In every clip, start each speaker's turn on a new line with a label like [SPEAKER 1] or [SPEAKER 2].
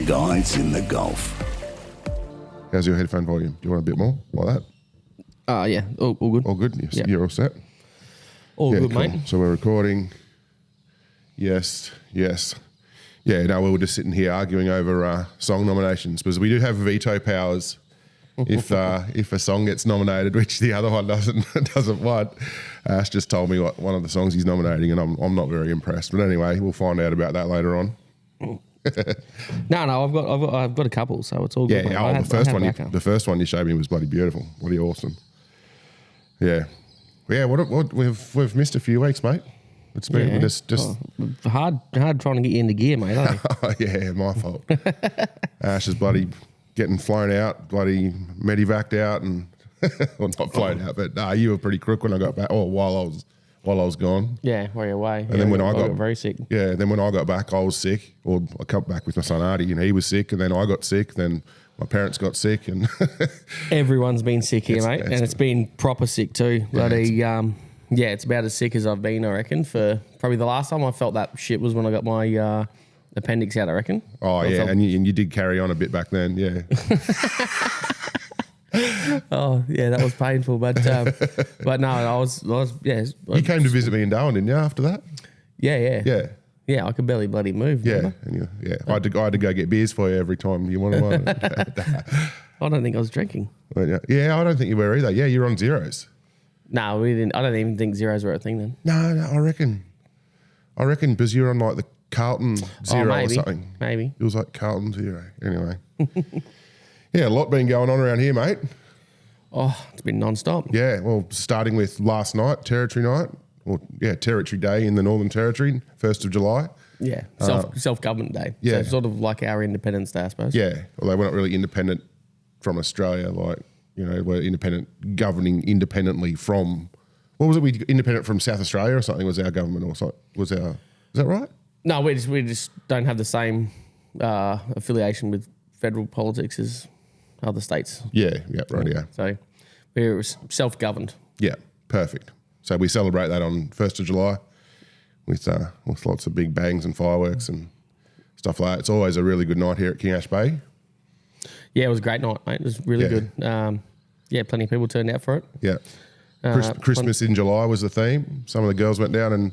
[SPEAKER 1] Guides in the Golf.
[SPEAKER 2] How's your headphone volume? Do you want a bit more like that?
[SPEAKER 3] Yeah, all good.
[SPEAKER 2] All good?
[SPEAKER 3] Yeah.
[SPEAKER 2] You're all set?
[SPEAKER 3] All good,
[SPEAKER 2] cool.
[SPEAKER 3] mate.
[SPEAKER 2] So we're recording. Yes. Yeah, no, we were just sitting here arguing over song nominations because we do have veto powers if a song gets nominated, which the other one doesn't want. Ash just told me what one of the songs he's nominating, and I'm not very impressed. But anyway, we'll find out about that later on.
[SPEAKER 3] No, I've got a couple, so it's all good.
[SPEAKER 2] Yeah, the first one you showed me was bloody beautiful. Bloody awesome. Yeah. What we've missed a few weeks, mate. It's been just
[SPEAKER 3] hard trying to get you into gear, mate.
[SPEAKER 2] Yeah, my fault. Ash is bloody getting flown out, bloody medevaced out, and well, not flown out, but you were pretty crook when I got back. Oh, while I was gone.
[SPEAKER 3] Yeah, while you're away.
[SPEAKER 2] And then when I got
[SPEAKER 3] very sick.
[SPEAKER 2] Yeah, then when I got back, I was sick. Or I come back with my son Artie, and he was sick, and then I got sick. Then my parents got sick, and
[SPEAKER 3] everyone's been sick here, mate, and it's been proper sick too. Yeah, it's about as sick as I've been, I reckon. For probably the last time I felt that shit was when I got my appendix out, I reckon.
[SPEAKER 2] Oh, yeah, and you did carry on a bit back then, yeah.
[SPEAKER 3] Oh, yeah, that was painful. But no, I was yeah.
[SPEAKER 2] You came to visit me in Darwin, didn't you, after that?
[SPEAKER 3] Yeah. Yeah, I could barely bloody move.
[SPEAKER 2] Yeah, I had to go get beers for you every time you wanted one.
[SPEAKER 3] I don't think I was drinking.
[SPEAKER 2] Yeah, I don't think you were either. Yeah, you're on zeros.
[SPEAKER 3] No, we didn't. I don't even think zeros were a thing then.
[SPEAKER 2] No, I reckon because you're on like the Carlton Zero or something.
[SPEAKER 3] Maybe.
[SPEAKER 2] It was like Carlton Zero. Anyway. Yeah, a lot been going on around here, mate.
[SPEAKER 3] Oh, it's been non-stop.
[SPEAKER 2] Yeah, well, starting with last night, Territory Night. Territory Day in the Northern Territory, 1st of July.
[SPEAKER 3] Yeah, self-government day.
[SPEAKER 2] Yeah.
[SPEAKER 3] So sort of like our Independence Day, I suppose.
[SPEAKER 2] Yeah, although we're not really independent from Australia, like, we're independent, governing independently from, what was it, we independent from South Australia or something was our government or something, is that right?
[SPEAKER 3] No, we just don't have the same affiliation with federal politics as other states.
[SPEAKER 2] Yeah, right, yeah.
[SPEAKER 3] So we're self-governed.
[SPEAKER 2] Yeah, perfect. So we celebrate that on 1st of July with lots of big bangs and fireworks and stuff like that. It's always a really good night here at King Ash Bay.
[SPEAKER 3] Yeah, it was a great night, mate. It was really good. Plenty of people turned out for it.
[SPEAKER 2] Yeah. Christmas in July was the theme. Some of the girls went down and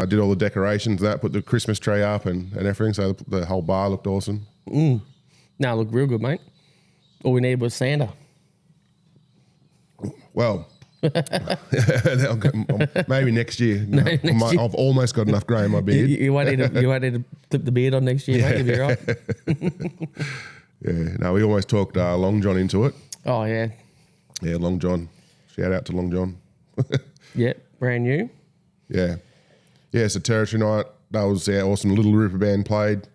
[SPEAKER 2] did all the decorations, put the Christmas tree up and everything. So the whole bar looked awesome.
[SPEAKER 3] No, it looked real good, mate. All we needed was Santa.
[SPEAKER 2] Well, maybe next year. I've almost got enough grey in my beard.
[SPEAKER 3] You won't need to flip the beard on next year, mate. You'll be right.
[SPEAKER 2] Yeah, no, we almost talked Long John into it.
[SPEAKER 3] Oh, yeah.
[SPEAKER 2] Yeah, Long John. Shout out to Long John.
[SPEAKER 3] Yeah, brand new.
[SPEAKER 2] Yeah. Yeah, so Territory Night, that was awesome. Little Ripper Band played.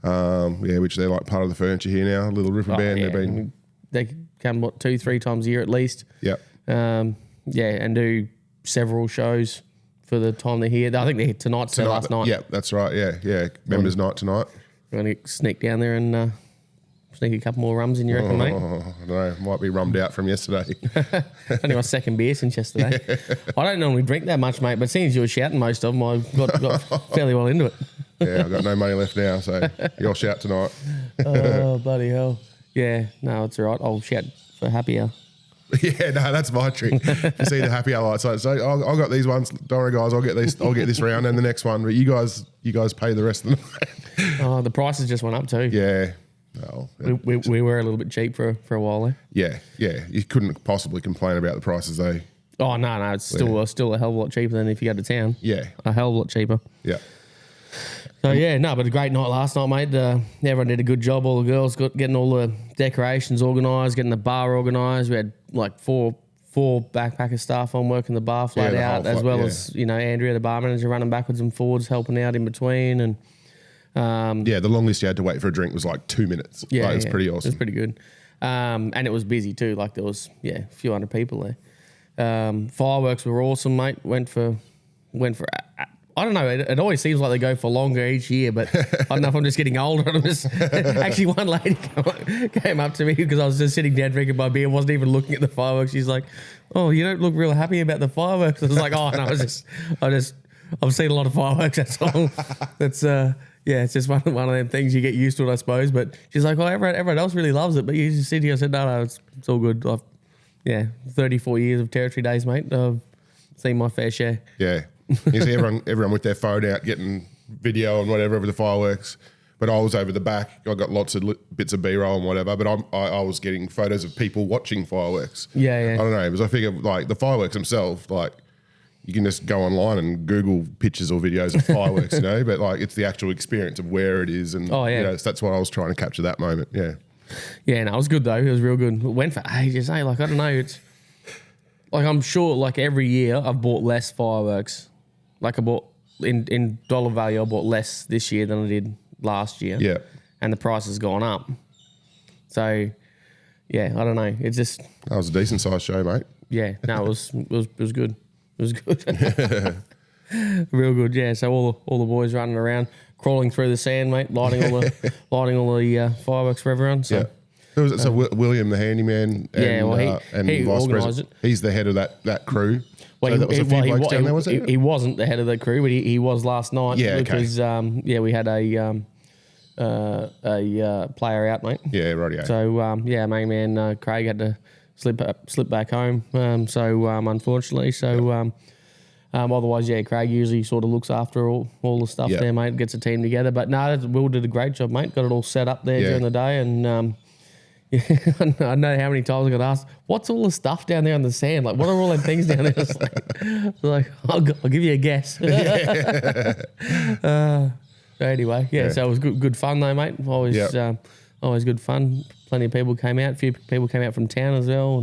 [SPEAKER 2] Which they're like part of the furniture here now. Little Ripper Band.
[SPEAKER 3] Yeah. They come, 2-3 times a year at least.
[SPEAKER 2] Yep.
[SPEAKER 3] And do several shows for the time they're here. I think they're tonight's their last night.
[SPEAKER 2] Yeah, that's right. Yeah. Members' night tonight.
[SPEAKER 3] We're going to sneak down there and sneak a couple more rums in, you reckon, mate?
[SPEAKER 2] I don't know. Might be rummed out from yesterday.
[SPEAKER 3] Only my second beer since yesterday. Yeah. I don't normally drink that much, mate, but seeing as you were shouting most of them, I got fairly well into it.
[SPEAKER 2] Yeah, I've got no money left now, so you'll shout tonight.
[SPEAKER 3] Oh, bloody hell. Yeah, no, it's all right. I'll shout for happy hour.
[SPEAKER 2] Yeah, no, that's my trick. You see the happy hour lights. So I got these ones. Don't worry, guys. I'll get this round and the next one. But you guys pay the rest of the night.
[SPEAKER 3] Oh, the prices just went up too.
[SPEAKER 2] Yeah.
[SPEAKER 3] Oh, we were a little bit cheap for a while there.
[SPEAKER 2] Yeah. You couldn't possibly complain about the prices, though.
[SPEAKER 3] Oh no, it's still a hell of a lot cheaper than if you go to town.
[SPEAKER 2] Yeah,
[SPEAKER 3] a hell of a lot cheaper.
[SPEAKER 2] Yeah.
[SPEAKER 3] So but a great night last night, mate. Everyone did a good job. All the girls getting all the decorations organised, getting the bar organised. We had like four backpacker staff on working the bar flat out, as well as Andrea, the bar manager, running backwards and forwards, helping out in between. And
[SPEAKER 2] the longest you had to wait for a drink was like 2 minutes. Yeah, it was pretty awesome.
[SPEAKER 3] It was pretty good, and it was busy too. Like there was a few hundred people there. Fireworks were awesome, mate. Went for. I don't know. It always seems like they go for longer each year, but I don't know if I'm just getting older. Actually, one lady came up to me because I was just sitting down drinking my beer, wasn't even looking at the fireworks. She's like, "Oh, you don't look real happy about the fireworks." I was like, "Oh no, I just I've seen a lot of fireworks. That's all. That's yeah, it's just one of them things you get used to it, I suppose. But she's like, well, everyone else really loves it, but you just sit here. I said, no, it's all good. 34 years of territory days, mate. I've seen my fair share.
[SPEAKER 2] Yeah, you see everyone with their phone out getting video and whatever of the fireworks. But I was over the back. I got lots of bits of B-roll and whatever. But I was getting photos of people watching fireworks.
[SPEAKER 3] Yeah.
[SPEAKER 2] I don't know, because I figure like the fireworks themselves, like you can just go online and Google pictures or videos of fireworks, you know. But like it's the actual experience of where it is, and you know, so that's what I was trying to capture that moment. Yeah.
[SPEAKER 3] Yeah, no, it was good though. It was real good. It went for ages. Like I don't know. It's like I'm sure like every year I've bought less fireworks. Like I bought in dollar value, I bought less this year than I did last year.
[SPEAKER 2] Yeah.
[SPEAKER 3] And the price has gone up. So yeah, I don't know. It's just
[SPEAKER 2] That was a decent sized show, mate.
[SPEAKER 3] yeah. No, it was good. It was good. Real good. Yeah. So all the boys running around, crawling through the sand, mate, lighting all the fireworks for everyone. So.
[SPEAKER 2] Yeah. Who was it? So William, the handyman, and
[SPEAKER 3] he
[SPEAKER 2] vice
[SPEAKER 3] organised
[SPEAKER 2] president.
[SPEAKER 3] it.
[SPEAKER 2] He's the head of that crew.
[SPEAKER 3] Well,
[SPEAKER 2] So that was a few blokes down there, was it?
[SPEAKER 3] He wasn't the head of the crew, but he was last night.
[SPEAKER 2] Yeah, okay.
[SPEAKER 3] Because we had a player out, mate.
[SPEAKER 2] Yeah, rightio.
[SPEAKER 3] So main man Craig had to slip back home. Unfortunately, otherwise, Craig usually sort of looks after all the stuff there, mate. Gets a team together. But no, Will did a great job, mate. Got it all set up there during the day, and I know how many times I got asked, "What's all the stuff down there on the sand? Like, what are all them things down there?" It's like I'll give you a guess. Anyway, so it was good fun though, mate. Always good fun. Plenty of people came out. A few people came out from town as well.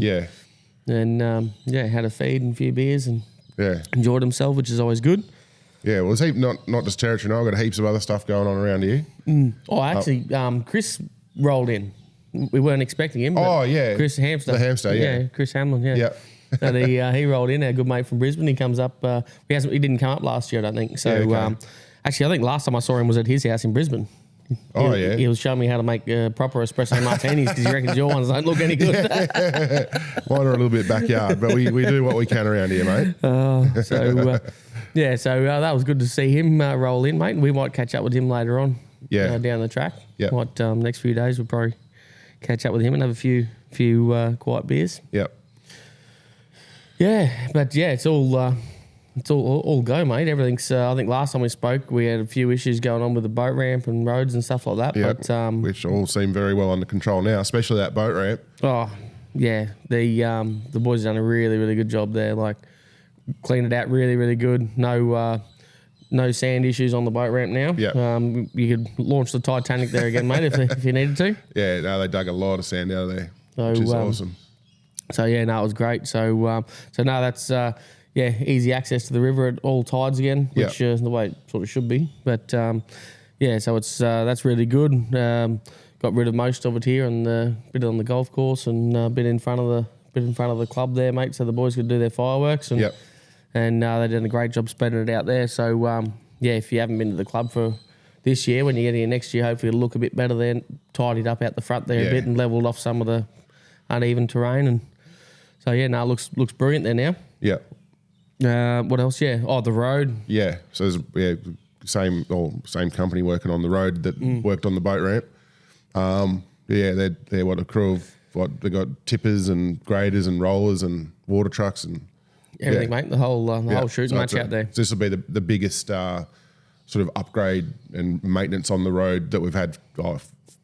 [SPEAKER 3] And had a feed and a few beers and enjoyed themselves, which is always good.
[SPEAKER 2] Yeah, well, it's not just territory now. I've got heaps of other stuff going on around here.
[SPEAKER 3] Oh, actually, Chris rolled in. We weren't expecting him. But Chris Hamster.
[SPEAKER 2] The hamster, yeah.
[SPEAKER 3] Chris Hamlin, yeah. And he rolled in, our good mate from Brisbane. He comes up. He didn't come up last year, I don't think. So, actually, I think last time I saw him was at his house in Brisbane. He was showing me how to make proper espresso martinis because he reckons your ones don't look any good.
[SPEAKER 2] Mine are a little bit backyard, but we do what we can around here, mate.
[SPEAKER 3] So that was good to see him roll in, mate. We might catch up with him later on down the track.
[SPEAKER 2] Yeah.
[SPEAKER 3] Next few days we'll probably catch up with him and have a few quiet beers.
[SPEAKER 2] Yep.
[SPEAKER 3] Yeah, but it's all go, mate. Everything's. I think last time we spoke, we had a few issues going on with the boat ramp and roads and stuff like that.
[SPEAKER 2] Yep.
[SPEAKER 3] But
[SPEAKER 2] which all seem very well under control now, especially that boat ramp.
[SPEAKER 3] Oh yeah, the boys have done a really really good job there. Like cleaned it out really really good. No sand issues on the boat ramp now.
[SPEAKER 2] Yep.
[SPEAKER 3] You could launch the Titanic there again, mate, if you needed to.
[SPEAKER 2] Yeah, no, they dug a lot of sand out of there, which is awesome.
[SPEAKER 3] So it was great. So that's easy access to the river at all tides again, which is the way it sort of should be. But so it's that's really good. Got rid of most of it here and bit on the golf course and a bit in front of the club there, mate. So the boys could do their fireworks and they did a great job spreading it out there. So if you haven't been to the club for this year, when you get here next year, hopefully it'll look a bit better there, tidied up out the front there a bit and levelled off some of the uneven terrain. And so it looks brilliant there now.
[SPEAKER 2] Yeah.
[SPEAKER 3] What else? Yeah. Oh, the road.
[SPEAKER 2] Yeah. So there's same company working on the road that worked on the boat ramp. They're a crew of they got tippers and graders and rollers and water trucks and
[SPEAKER 3] everything, mate. The whole shooting match out there.
[SPEAKER 2] This will be the biggest sort of upgrade and maintenance on the road that we've had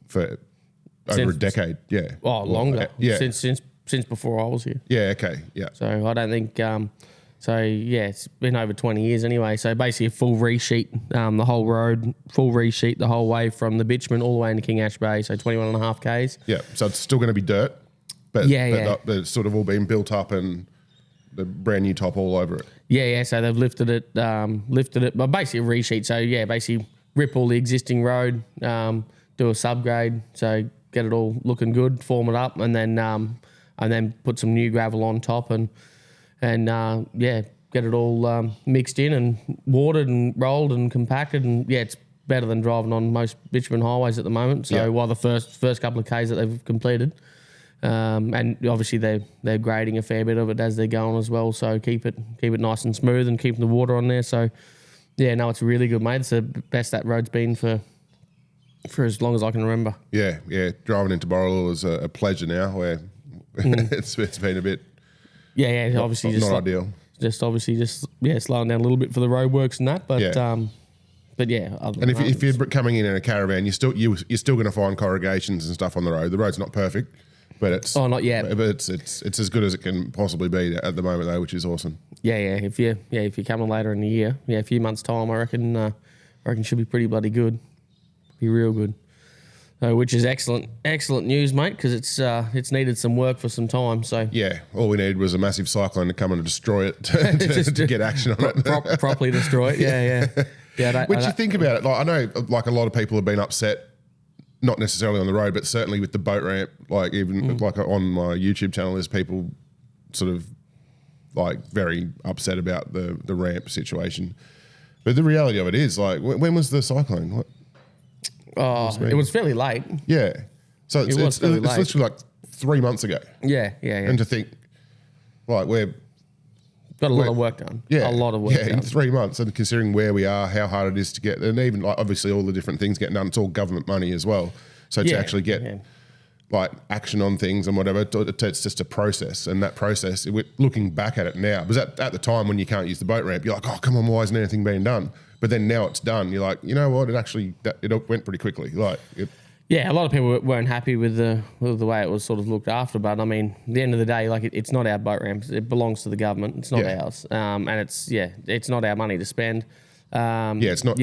[SPEAKER 2] for over a decade. Yeah.
[SPEAKER 3] Oh, longer. Yeah. Since before I was here.
[SPEAKER 2] Yeah. Okay. Yeah.
[SPEAKER 3] So I don't think. It's been over 20 years anyway. So basically a full resheet, the whole road, full resheet the whole way from the Bitchman all the way into King Ash Bay. So 21.5 Ks.
[SPEAKER 2] Yeah. So it's still going to be dirt, but it's sort of all been built up and the brand new top all over it.
[SPEAKER 3] Yeah. So they've lifted it, but basically a resheet. So basically rip all the existing road, do a subgrade. So get it all looking good, form it up, and then put some new gravel on top and get it all mixed in and watered and rolled and compacted. And it's better than driving on most bitumen highways at the moment. So while the first couple of Ks that they've completed, and obviously they're grading a fair bit of it as they're going as well. So keep it nice and smooth and keeping the water on there. So Yeah, no, it's really good, mate. It's the best that road's been for as long as I can remember.
[SPEAKER 2] Yeah. Driving into Borrell is a pleasure now. Where it's been a bit.
[SPEAKER 3] Yeah. Obviously,
[SPEAKER 2] not ideal.
[SPEAKER 3] Slowing down a little bit for the roadworks and that, but
[SPEAKER 2] Yeah.
[SPEAKER 3] But yeah, other
[SPEAKER 2] And
[SPEAKER 3] than
[SPEAKER 2] if
[SPEAKER 3] that,
[SPEAKER 2] you're coming in a caravan, you're still going to find corrugations and stuff on the road. The road's not perfect, but it's
[SPEAKER 3] not yet.
[SPEAKER 2] But it's as good as it can possibly be at the moment though, which is awesome.
[SPEAKER 3] Yeah. If you're coming later in the year, a few months time, I reckon should be pretty bloody good, be real good. Which is excellent news, mate, because it's needed some work for some time. So
[SPEAKER 2] Yeah, all we needed was a massive cyclone to come and destroy it to get action on it.
[SPEAKER 3] Properly destroy it. Yeah.
[SPEAKER 2] Which you think about it, like I know, like a lot of people have been upset, not necessarily on the road, but certainly with the boat ramp. Like even like on my YouTube channel, there's people sort of like very upset about the ramp situation. But the reality of it is, like, when was the cyclone? What?
[SPEAKER 3] It was fairly late.
[SPEAKER 2] Yeah, so it's literally like 3 months ago.
[SPEAKER 3] Yeah.
[SPEAKER 2] And to think, like
[SPEAKER 3] Got a lot of work done.
[SPEAKER 2] Yeah,
[SPEAKER 3] a lot of work done.
[SPEAKER 2] in 3 months, and considering where we are, how hard it is to get, and even like obviously all the different things getting done, it's all government money as well. So to actually get like action on things and whatever, it's just a process, and that process, looking back at it now, because at the time when you can't use the boat ramp, you're like, oh come on, why isn't anything being done? But then now it's done, you're like, you know what, it went pretty quickly. Like
[SPEAKER 3] Yeah, a lot of people weren't happy with the way it was sort of looked after, but I mean, at the end of the day, like it's not our boat ramp; it belongs to the government. It's not ours, and it's not our money to spend.
[SPEAKER 2] It's not.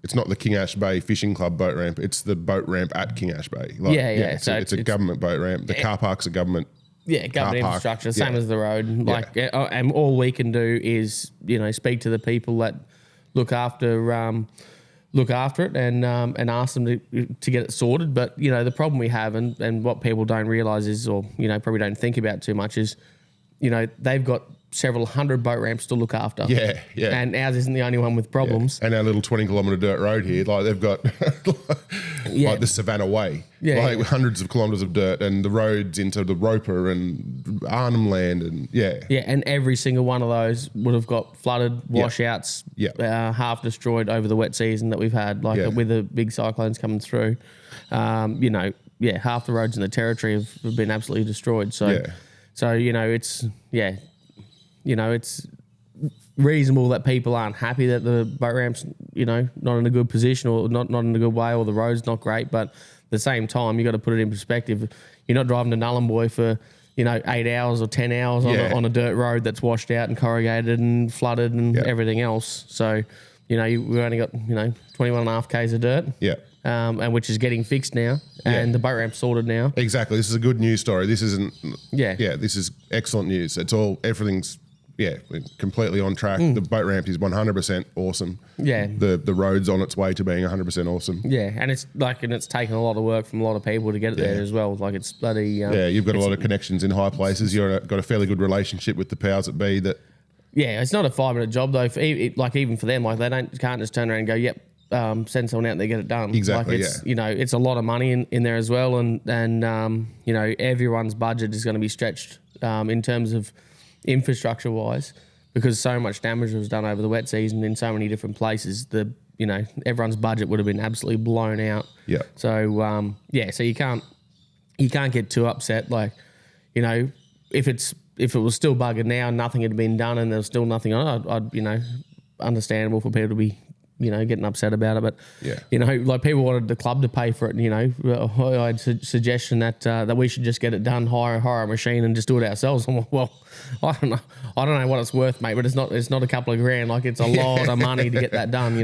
[SPEAKER 2] It's not the King Ash Bay Fishing Club boat ramp. It's the boat ramp at King Ash Bay. Like,
[SPEAKER 3] So
[SPEAKER 2] it's a government boat ramp. The car park's a government.
[SPEAKER 3] Yeah, government infrastructure, same as the road. And all we can do is speak to the people that look after it and ask them to get it sorted. But the problem we have and what people don't realise is, or probably don't think about too much is, they've got several hundred boat ramps to look after.
[SPEAKER 2] Yeah.
[SPEAKER 3] And ours isn't the only one with problems.
[SPEAKER 2] Yeah. And our little 20-kilometre dirt road here, like they've got like the Savannah Way, hundreds of kilometres of dirt, and the roads into the Roper and Arnhem Land, and
[SPEAKER 3] and every single one of those would have got flooded, washouts, half destroyed over the wet season that we've had, with the big cyclones coming through. Half the roads in the territory have been absolutely destroyed. So it's reasonable that people aren't happy that the boat ramp's, not in a good position or not in a good way, or the road's not great. But at the same time, you got to put it in perspective. You're not driving to Nullarbor for 8 hours or 10 hours on a dirt road that's washed out and corrugated and flooded and everything else. So we've only got 21.5 k's of dirt.
[SPEAKER 2] Yeah.
[SPEAKER 3] And which is getting fixed now, and the boat ramp's sorted now.
[SPEAKER 2] Exactly. This is a good news story. This isn't. Yeah. This is excellent news. Everything's completely on track. The boat ramp is 100% awesome.
[SPEAKER 3] Yeah.
[SPEAKER 2] The road's on its way to being 100% awesome.
[SPEAKER 3] Yeah, and it's taken a lot of work from a lot of people to get it there as well. Like it's bloody.
[SPEAKER 2] You've got a lot of connections in high places. You've got a fairly good relationship with the powers that be. That.
[SPEAKER 3] Yeah, it's not a 5-minute job though. Even for them, like they can't just turn around and go, yep. Send someone out there, get it done.
[SPEAKER 2] Exactly.
[SPEAKER 3] It's a lot of money in there as well, and everyone's budget is going to be stretched in terms of infrastructure wise, because so much damage was done over the wet season in so many different places. Everyone's budget would have been absolutely blown out.
[SPEAKER 2] Yeah.
[SPEAKER 3] So so you can't get too upset. Like, if it was still buggered now, nothing had been done, and there was still nothing on it, I'd understandable for people to be getting upset about it. But, like people wanted the club to pay for it. I had a suggestion that we should just get it done, hire a machine and just do it ourselves. I'm like, well, I don't know what it's worth, mate, but it's not a couple of grand. Like it's a lot of money to get that done,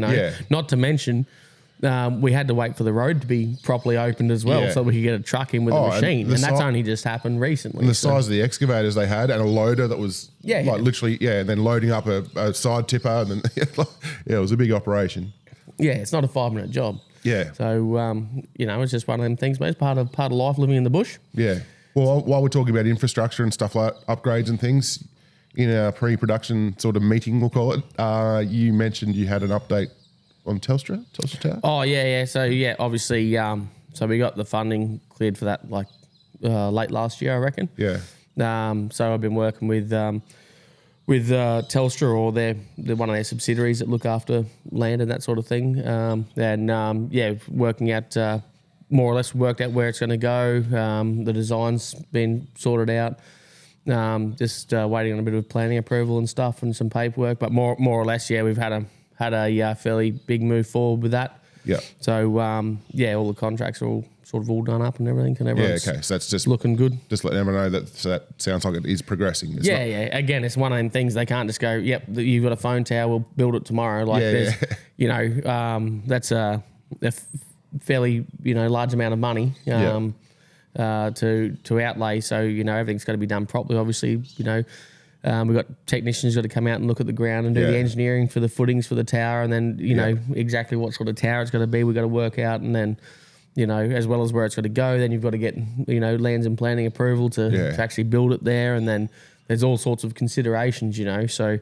[SPEAKER 3] Not to mention, we had to wait for the road to be properly opened as well, so we could get a truck in with a machine, and that's only just happened recently.
[SPEAKER 2] And the size of the excavators they had, and a loader that was literally, and then loading up a side tipper, and then it was a big operation.
[SPEAKER 3] Yeah, it's not a 5-minute job.
[SPEAKER 2] Yeah.
[SPEAKER 3] So it's just one of them things, mate. It's part of life living in the bush.
[SPEAKER 2] Yeah. Well, while we're talking about infrastructure and stuff like upgrades and things, in our pre-production sort of meeting, we'll call it, you mentioned you had an update on Telstra Tower?
[SPEAKER 3] Oh, yeah. So, obviously, so we got the funding cleared for that late last year, I reckon.
[SPEAKER 2] Yeah.
[SPEAKER 3] So I've been working with with Telstra, or they're one of their subsidiaries that look after land and that sort of thing. Working out more or less worked out where it's going to go. The design's been sorted out. Just waiting on a bit of planning approval and stuff and some paperwork. But more or less, we've had a fairly big move forward with that.
[SPEAKER 2] Yeah.
[SPEAKER 3] So all the contracts are all sort of all done up and everything. And everyone's
[SPEAKER 2] okay. So that's just
[SPEAKER 3] looking good.
[SPEAKER 2] Just letting everyone know that sounds like it is progressing. It's not,
[SPEAKER 3] Again, it's one of them things they can't just go, yep, you've got a phone tower, we'll build it tomorrow. That's a fairly, large amount of money to outlay. So, everything's got to be done properly. Obviously, we've got technicians got to come out and look at the ground and do the engineering for the footings for the tower, and then, know exactly what sort of tower it's got to be. We've got to work out, and then, as well as where it's got to go, then you've got to get, lands and planning approval to actually build it there. And then there's all sorts of considerations, So,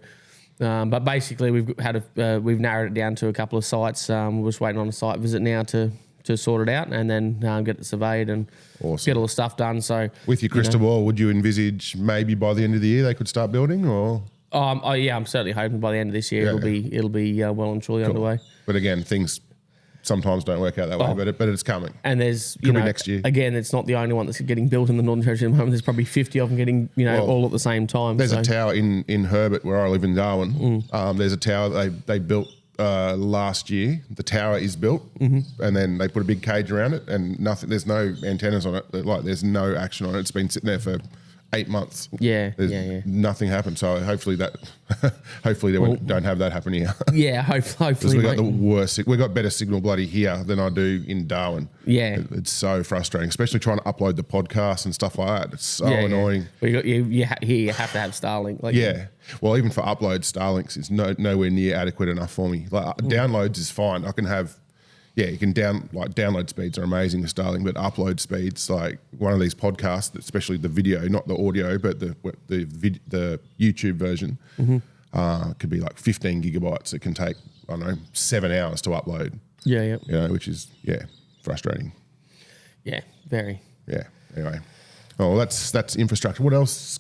[SPEAKER 3] but basically we've narrowed it down to a couple of sites. We're just waiting on a site visit now to sort it out, and then get it surveyed and get all the stuff done. So
[SPEAKER 2] with your crystal ball, would you envisage maybe by the end of the year they could start building, or?
[SPEAKER 3] I'm certainly hoping by the end of this year it'll be well and truly underway.
[SPEAKER 2] But again, things sometimes don't work out that way, but it's coming.
[SPEAKER 3] And there's
[SPEAKER 2] could be next year.
[SPEAKER 3] Again, it's not the only one that's getting built in the Northern Territory at the moment. There's probably 50 of them getting all at the same time.
[SPEAKER 2] There's a tower in Herbert where I live in Darwin. There's a tower they built last year. The tower is built, and then they put a big cage around it, and nothing. There's no antennas on it. There's no action on it. It's been sitting there for 8 months. Nothing happened. So hopefully they don't have that happen here.
[SPEAKER 3] Hopefully.
[SPEAKER 2] We got the worst. We got better signal bloody here than I do in Darwin. It's so frustrating, especially trying to upload the podcast and stuff like that. It's so annoying.
[SPEAKER 3] Well, you have to have Starlink.
[SPEAKER 2] Well, even for upload, Starlinks is nowhere near adequate enough for me. Like downloads is fine. I can have. You can download speeds are amazing with Starlink, but upload speeds, like one of these podcasts, especially the video, not the audio, but the YouTube version, could be like 15 gigabytes. It can take, 7 hours to upload. Which is frustrating.
[SPEAKER 3] Very.
[SPEAKER 2] Anyway, that's infrastructure. What else?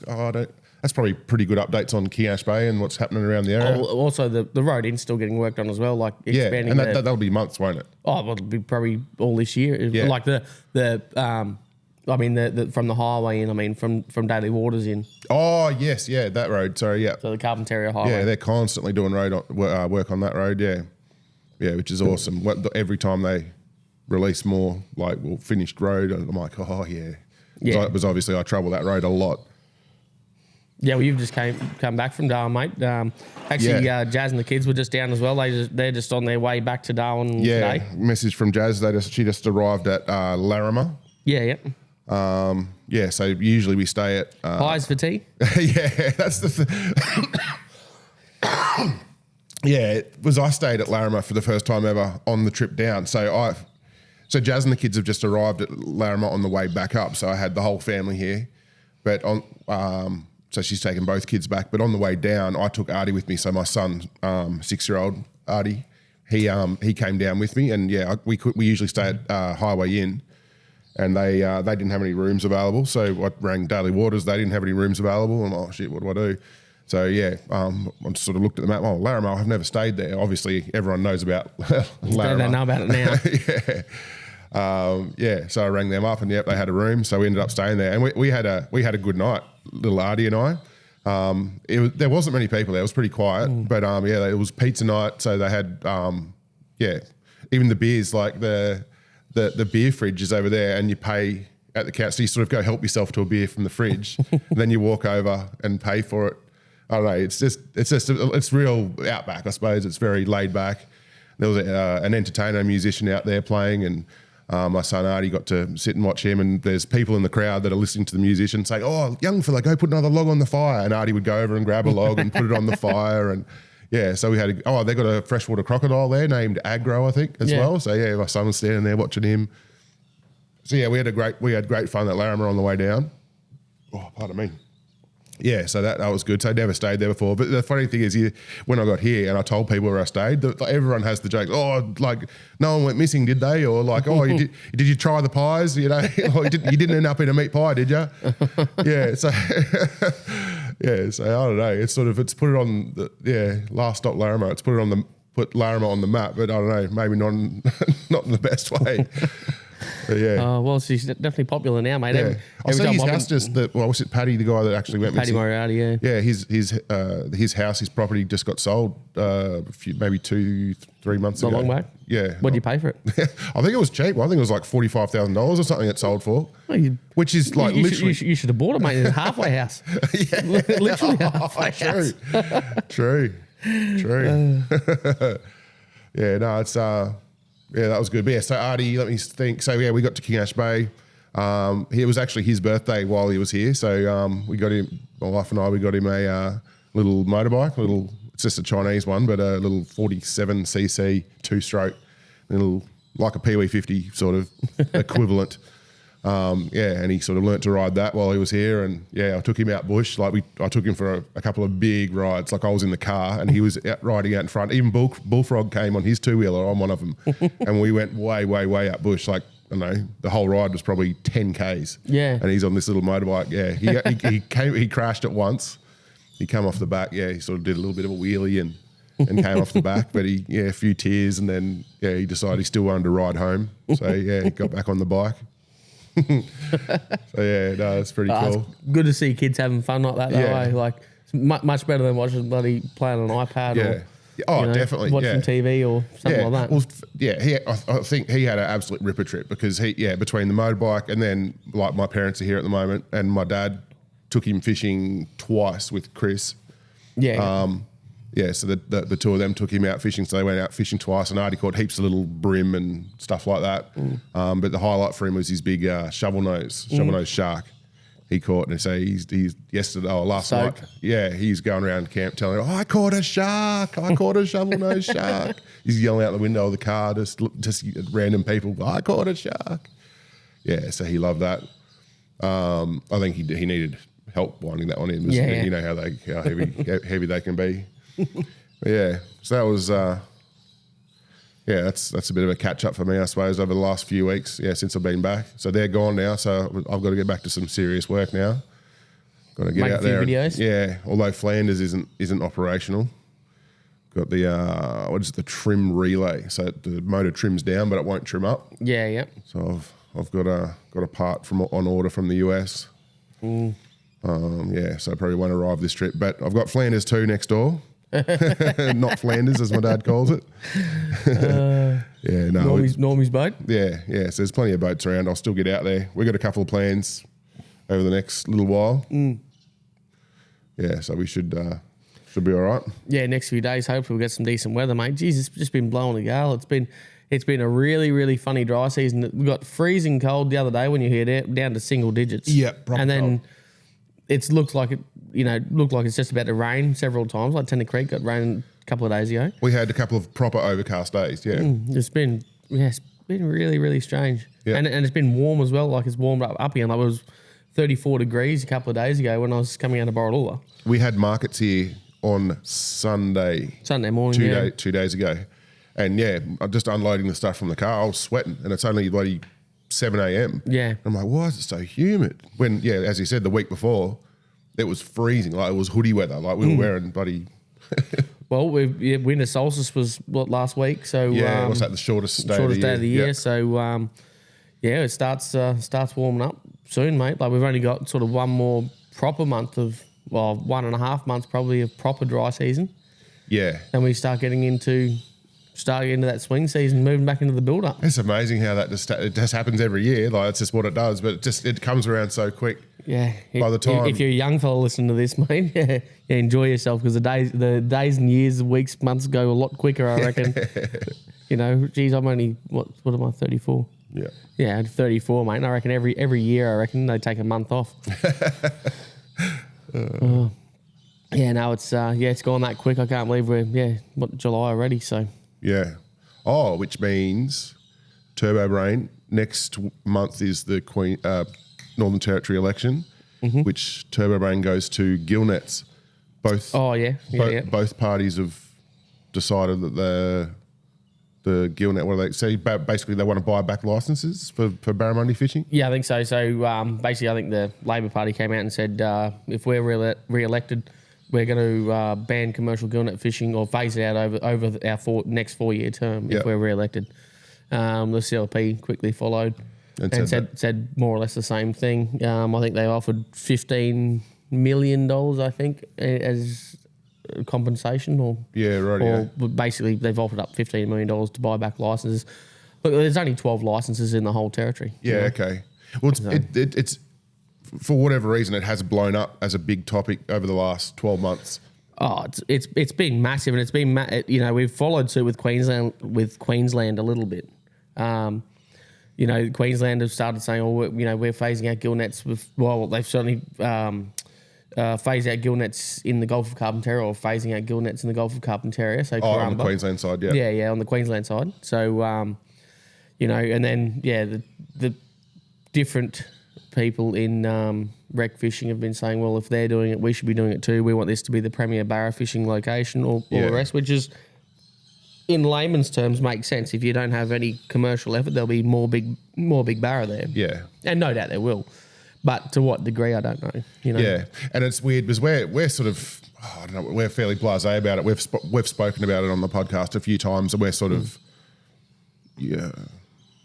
[SPEAKER 2] That's probably pretty good updates on Keash Bay and what's happening around the area.
[SPEAKER 3] Also, the road in's still getting worked on as well, like expanding.
[SPEAKER 2] And that'll be months, won't it?
[SPEAKER 3] It'll be probably all this year. Like the from the highway in. From Daily Waters in.
[SPEAKER 2] Oh yes, that road. Sorry,
[SPEAKER 3] So the Carpentaria Highway.
[SPEAKER 2] Yeah, they're constantly doing work on that road. Which is awesome. Every time they release more finished road, I'm like, oh yeah. Because obviously I travel that road a lot.
[SPEAKER 3] Yeah, well, you've just come back from Darwin, mate. Jazz and the kids were just down as well. They're just on their way back to Darwin today.
[SPEAKER 2] Message from Jazz. She just arrived at Larrimah. So usually we stay at...
[SPEAKER 3] Pies for tea?
[SPEAKER 2] That's the I stayed at Larrimah for the first time ever on the trip down. So Jazz and the kids have just arrived at Larrimah on the way back up. So I had the whole family here. But so she's taken both kids back. But on the way down, I took Artie with me. So my son, 6-year-old Artie, he came down with me. And we usually stay at Highway Inn, and they didn't have any rooms available. So I rang Daily Waters. They didn't have any rooms available. And shit, what do I do? So I sort of looked at the map. Oh, Larrimah, I've never stayed there. Obviously, everyone knows about Larrimah.
[SPEAKER 3] They know about it now.
[SPEAKER 2] So I rang them up, and they had a room. So we ended up staying there, and we had a good night, little Artie and I. There wasn't many people there. It was pretty quiet, but it was pizza night. So they had even the beers, like the beer fridge is over there, and you pay at the counter. So you sort of go help yourself to a beer from the fridge, and then you walk over and pay for it. I don't know. It's real outback, I suppose. It's very laid back. There was an entertainer, a musician out there playing, and my son Artie got to sit and watch him. And there's people in the crowd that are listening to the musician saying, "Oh, young fella, go put another log on the fire." And Artie would go over and grab a log and put it on the fire. And so we had they got a freshwater crocodile there named Agro, I think, as well. So my son was standing there watching him. So we had great fun at Larrimah on the way down. Oh, pardon me. Yeah, so that was good. So I never stayed there before. But the funny thing is, when I got here and I told people where I stayed, everyone has the joke, no one went missing, did they? Or did you try the pies? You didn't end up in a meat pie, did you? So Yeah, so I don't know. It's sort of it's put it on the last stop Larrimah. It's put Larrimah on the map, but I don't know, maybe not in the best way. But yeah.
[SPEAKER 3] Well, she's definitely popular now, mate.
[SPEAKER 2] Yeah. I see his house was it Paddy, the guy that actually went
[SPEAKER 3] Paddy
[SPEAKER 2] missing?
[SPEAKER 3] Moriarty, yeah.
[SPEAKER 2] Yeah, his house, his property just got sold maybe 2-3 months ago.
[SPEAKER 3] Not long back?
[SPEAKER 2] Yeah.
[SPEAKER 3] What did you pay for it?
[SPEAKER 2] I think it was cheap. I think it was like $45,000 or something it sold for.
[SPEAKER 3] Well,
[SPEAKER 2] which is like literally...
[SPEAKER 3] You should have bought it, mate. It's a halfway house. Literally a halfway house.
[SPEAKER 2] True. Yeah, no, it's... yeah, that was good. But yeah, so Artie, let me think. So yeah, we got to King Ash Bay. It was actually his birthday while he was here. So we got him, my wife and I, we got him a little motorbike, it's just a Chinese one, but a little 47cc 2-stroke, like a Pee-wee 50 sort of equivalent. Yeah, and he sort of learnt to ride that while he was here. And yeah, I took him out bush. I took him for a couple of big rides. Like I was in the car and he was riding out in front. Even Bullfrog came on his 2-wheeler on one of them. And we went way out bush. Like, I don't know, the whole ride was probably 10 Ks.
[SPEAKER 3] Yeah.
[SPEAKER 2] And he's on this little motorbike. Yeah, he crashed it once. He came off the back. Yeah, he sort of did a little bit of a wheelie and came off the back. But a few tears. And then, yeah, he decided he still wanted to ride home. So yeah, he got back on the bike. So yeah, no, it's pretty cool.
[SPEAKER 3] It's good to see kids having fun like that. That way, like it's much better than watching bloody playing on an iPad or
[SPEAKER 2] definitely
[SPEAKER 3] watching TV or something like that.
[SPEAKER 2] Well, yeah, I think he had an absolute ripper trip because between the motorbike and then like my parents are here at the moment and my dad took him fishing twice with Chris.
[SPEAKER 3] Yeah.
[SPEAKER 2] So the two of them took him out fishing. So they went out fishing twice, and Artie caught heaps of little brim and stuff like that. But the highlight for him was his big shovel nose shark. He caught, and so he's last night. Yeah, he's going around camp telling, "Oh, I caught a shark! I caught a shovel nose shark!" He's yelling out the window of the car, just random people. "I caught a shark!" Yeah, so he loved that. I think he needed help winding that one in. You know how heavy they can be. Yeah, so that was that's a bit of a catch up for me, I suppose, over the last few weeks. Yeah, since I've been back, so they're gone now. So I've got to get back to some serious work now. Got to get out there.
[SPEAKER 3] Videos.
[SPEAKER 2] Yeah, although Flanders isn't operational. Got the the trim relay. So the motor trims down, but it won't trim up.
[SPEAKER 3] Yeah.
[SPEAKER 2] So I've got a part on order from the US. So I probably won't arrive this trip, but I've got Flanders 2 next door. Not Flanders, as my dad calls it.
[SPEAKER 3] Normie's boat.
[SPEAKER 2] Yeah. So there's plenty of boats around. I'll still get out there. We've got a couple of plans over the next little while. Yeah, so we should be all right.
[SPEAKER 3] Yeah, next few days, hopefully we'll get some decent weather, mate. Jeez, it's just been blowing a gale. It's been a really, really funny dry season. We got freezing cold the other day when you hear down to single digits.
[SPEAKER 2] Yeah,
[SPEAKER 3] and then it looks like it's just about to rain several times. Like Tender Creek got rain a couple of days ago.
[SPEAKER 2] We had a couple of proper overcast days. Yeah,
[SPEAKER 3] it's been really, really strange.
[SPEAKER 2] Yeah.
[SPEAKER 3] And it's been warm as well. Like it's warmed up here. Like it was 34 degrees a couple of days ago when I was coming out of Barramundi.
[SPEAKER 2] We had markets here on Sunday
[SPEAKER 3] morning.
[SPEAKER 2] 2 days ago, and I'm just unloading the stuff from the car. I was sweating, and it's only bloody 7 a.m.
[SPEAKER 3] Yeah.
[SPEAKER 2] I'm like, why is it so humid? When, as you said, the week before, it was freezing. Like it was hoodie weather. Like we were wearing bloody...
[SPEAKER 3] Well, winter solstice was last week. So
[SPEAKER 2] what's that? The shortest day of the year.
[SPEAKER 3] Yep. So it starts warming up soon, mate. Like we've only got sort of one more proper month of 1.5 months probably of proper dry season.
[SPEAKER 2] Yeah.
[SPEAKER 3] Then we start getting into that swing season, moving back into the build-up.
[SPEAKER 2] It's amazing how that just happens every year. Like it's just what it does, but it comes around so quick.
[SPEAKER 3] Yeah.
[SPEAKER 2] By the time,
[SPEAKER 3] if you're a young fella listening to this, mate, enjoy yourself because the days and years, weeks, months go a lot quicker. I reckon. I'm only what am I? 34.
[SPEAKER 2] Yeah.
[SPEAKER 3] Yeah, 34, mate. And I reckon every year, I reckon they take a month off. It's gone that quick. I can't believe we're July already. So.
[SPEAKER 2] Yeah. Oh, which means Turbo Brain next month is the Northern Territory election, which Turbo Brain goes to Gillnet's. Both.
[SPEAKER 3] Oh yeah.
[SPEAKER 2] Both parties have decided that the Gillnet, what do they say? Basically, they want to buy back licenses for Barramundi fishing.
[SPEAKER 3] Yeah, I think so. So basically, I think the Labor Party came out and said if we're re-elected, we're going to ban commercial gillnet fishing or phase it out over our next 4-year term if we're re-elected. The CLP quickly followed and said more or less the same thing. I think they offered $15 million, I think, as compensation or basically they've offered up $15 million to buy back licenses. Look, there's only 12 licenses in the whole territory.
[SPEAKER 2] Yeah, okay. Well, it's for whatever reason, it has blown up as a big topic over the last 12 months.
[SPEAKER 3] Oh, it's been massive, and it's been we've followed suit with Queensland a little bit. Queensland have started saying, we're phasing out gillnets. They've certainly phased out gillnets in the Gulf of Carpentaria, or phasing out gillnets in the Gulf of Carpentaria. So
[SPEAKER 2] on the Queensland side,
[SPEAKER 3] yeah, on the Queensland side. So and then the different people in rec fishing have been saying, well, if they're doing it, we should be doing it too. We want this to be the premier barra fishing location, or the rest, which is, in layman's terms, makes sense. If you don't have any commercial effort, there'll be more big barra there.
[SPEAKER 2] Yeah, and
[SPEAKER 3] no doubt there will, but to what degree, I don't know.
[SPEAKER 2] Yeah, and it's weird because we're sort of, I don't know, we're fairly blasé about it. We've spoken about it on the podcast a few times, and we're sort of, I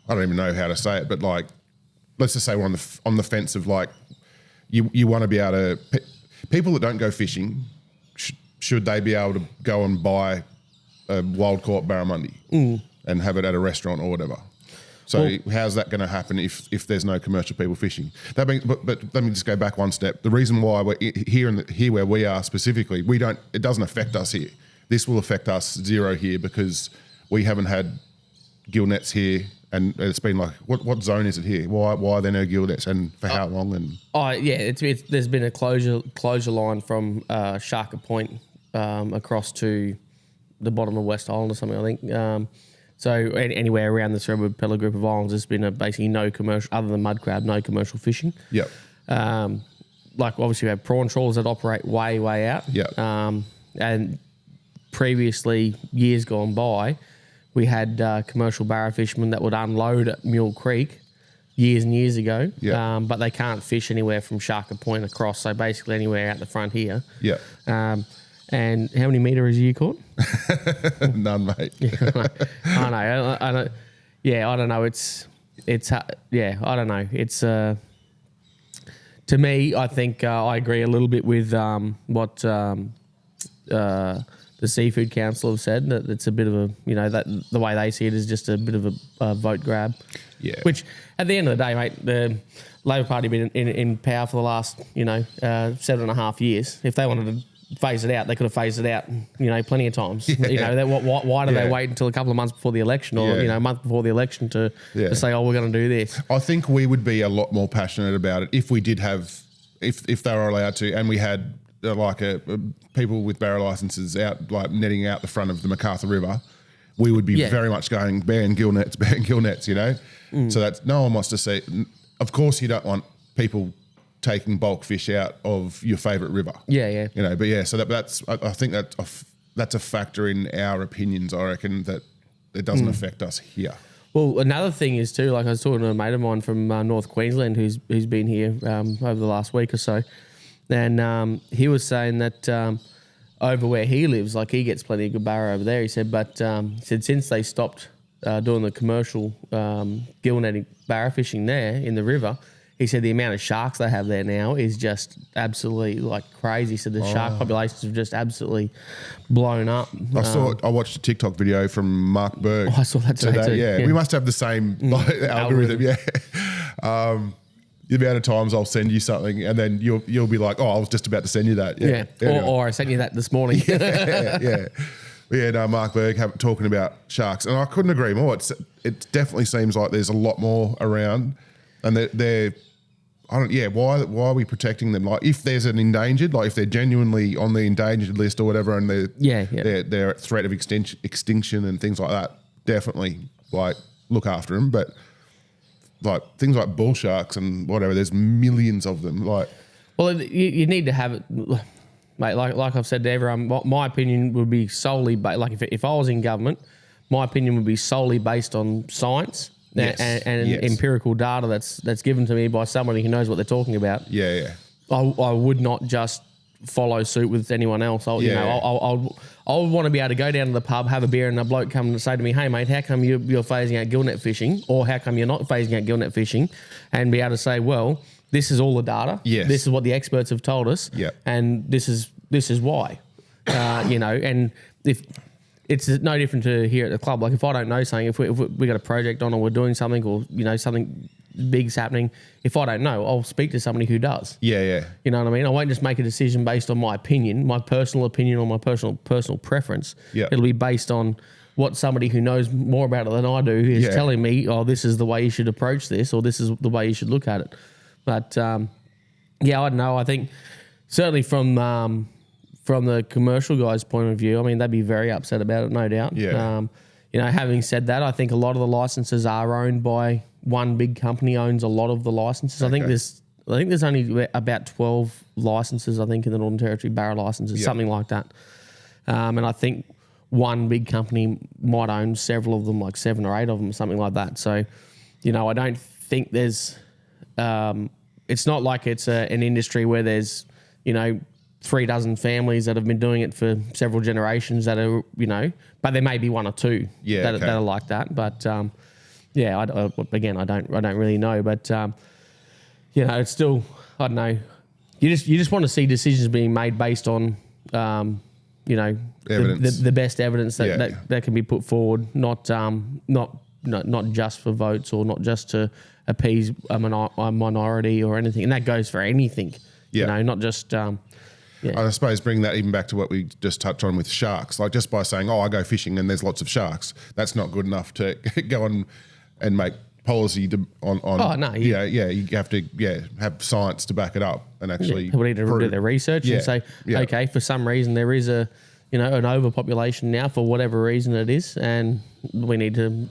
[SPEAKER 2] don't even know how to say it, but like, let's just say we're on the fence of like, you want to be able to, people that don't go fishing, should they be able to go and buy a wild caught barramundi and have it at a restaurant or whatever? So how's that going to happen if there's no commercial people fishing? But let me just go back one step. The reason why we're here where we are specifically, it doesn't affect us here. This will affect us zero here because we haven't had gillnets here. And it's been like, what zone is it here? Why are there no gillnets, and for how long? And
[SPEAKER 3] there's been a closure line from Sharker Point across to the bottom of West Island or something, I think. So anywhere around the Cerebral Pella group of islands, there's been basically no commercial, other than mud crab, no commercial fishing.
[SPEAKER 2] Yep.
[SPEAKER 3] Like obviously we have prawn trawlers that operate way out.
[SPEAKER 2] Yep.
[SPEAKER 3] And previously, years gone by, we had commercial barra fishermen that would unload at Mule Creek years and years ago, but they can't fish anywhere from Sharker Point across, so basically anywhere out the front here.
[SPEAKER 2] Yeah.
[SPEAKER 3] And how many metre has you caught?
[SPEAKER 2] None, mate.
[SPEAKER 3] I know. Yeah, I don't know. I don't know. It's to me, I think I agree a little bit with what the Seafood Council have said, that it's a bit of a, that the way they see it is just a bit of a vote grab.
[SPEAKER 2] Yeah.
[SPEAKER 3] Which, at the end of the day, mate, the Labor Party have been in power for the last, 7.5 years. If they wanted to phase it out, they could have phased it out, plenty of times. Yeah. Why do they wait until a couple of months before the election, or a month before the election to say, we're going to do this?
[SPEAKER 2] I think we would be a lot more passionate about it if we did have, if they were allowed to, and we had people with barra licenses out, like netting out the front of the MacArthur River, we would be very much going ban gillnets, So that's, no one wants to see. Of course, you don't want people taking bulk fish out of your favourite river.
[SPEAKER 3] Yeah.
[SPEAKER 2] So that's I think that's a factor in our opinions. I reckon that it doesn't affect us here.
[SPEAKER 3] Well, another thing is too, like I was talking to a mate of mine from North Queensland who's been here over the last week or so. And he was saying that over where he lives, like he gets plenty of good barra over there. He said, but since they stopped doing the commercial gill netting barra fishing there in the river, he said the amount of sharks they have there now is just absolutely like crazy. So the shark populations have just absolutely blown up.
[SPEAKER 2] I watched a TikTok video from Mark Berg.
[SPEAKER 3] I saw that today too.
[SPEAKER 2] Yeah, we must have the same algorithm. Yeah. The amount of times I'll send you something and then you'll be like, I was just about to send you that.
[SPEAKER 3] Yeah. Or I sent you that this morning.
[SPEAKER 2] Yeah. Mark Berg talking about sharks, and I couldn't agree more. It definitely seems like there's a lot more around, and why are we protecting them? Like if there's an endangered, like if they're genuinely on the endangered list or whatever, and they're at threat of extinction and things like that, definitely like look after them. But like things like bull sharks and whatever, there's millions of them. Like,
[SPEAKER 3] well, you need to have it, mate. Like I've said to everyone, my opinion would be solely, like if I was in government, my opinion would be solely based on science and empirical data that's given to me by somebody who knows what they're talking about.
[SPEAKER 2] Yeah.
[SPEAKER 3] I would not just follow suit with anyone else. I would want to be able to go down to the pub, have a beer, and a bloke come and say to me, "Hey mate, how come you're phasing out gillnet fishing, or how come you're not phasing out gillnet fishing?" And be able to say, "Well, this is all the data.
[SPEAKER 2] Yes.
[SPEAKER 3] This is what the experts have told us.
[SPEAKER 2] Yep.
[SPEAKER 3] And this is why." And if it's no different to here at the club. Like if I don't know something, if we got a project on or we're doing something or something big's happening, if I don't know, I'll speak to somebody who does.
[SPEAKER 2] Yeah.
[SPEAKER 3] You know what I mean? I won't just make a decision based on my opinion, my personal opinion or my personal preference.
[SPEAKER 2] Yeah.
[SPEAKER 3] It'll be based on what somebody who knows more about it than I do is telling me, "Oh, this is the way you should approach this," or "This is the way you should look at it." But I don't know. I think certainly from the commercial guy's point of view, I mean, they'd be very upset about it, no doubt.
[SPEAKER 2] Yeah.
[SPEAKER 3] Having said that, I think a lot of the licenses are owned by one big company owns a lot of the licenses.
[SPEAKER 2] Okay.
[SPEAKER 3] I think there's only about 12 licenses, I think, in the Northern Territory, barra licenses, something like that. And I think one big company might own several of them, like 7 or 8 of them, something like that. So, I don't think there's it's not like it's an industry where there's, 3 dozen families that have been doing it for several generations that are, but there may be 1 or 2 that are like that. But again, I don't really know. But it's still, I don't know. You just want to see decisions being made based on
[SPEAKER 2] evidence.
[SPEAKER 3] The best evidence that can be put forward, not just for votes or not just to appease a minority or anything. And that goes for anything. Not just.
[SPEAKER 2] I suppose bring that even back to what we just touched on with sharks. Like just by saying, "Oh, I go fishing and there's lots of sharks," that's not good enough to go on and make policy on.
[SPEAKER 3] Oh no!
[SPEAKER 2] You have to have science to back it up and actually.
[SPEAKER 3] People need to do their research and say, okay, for some reason there is an overpopulation now for whatever reason it is, and we need to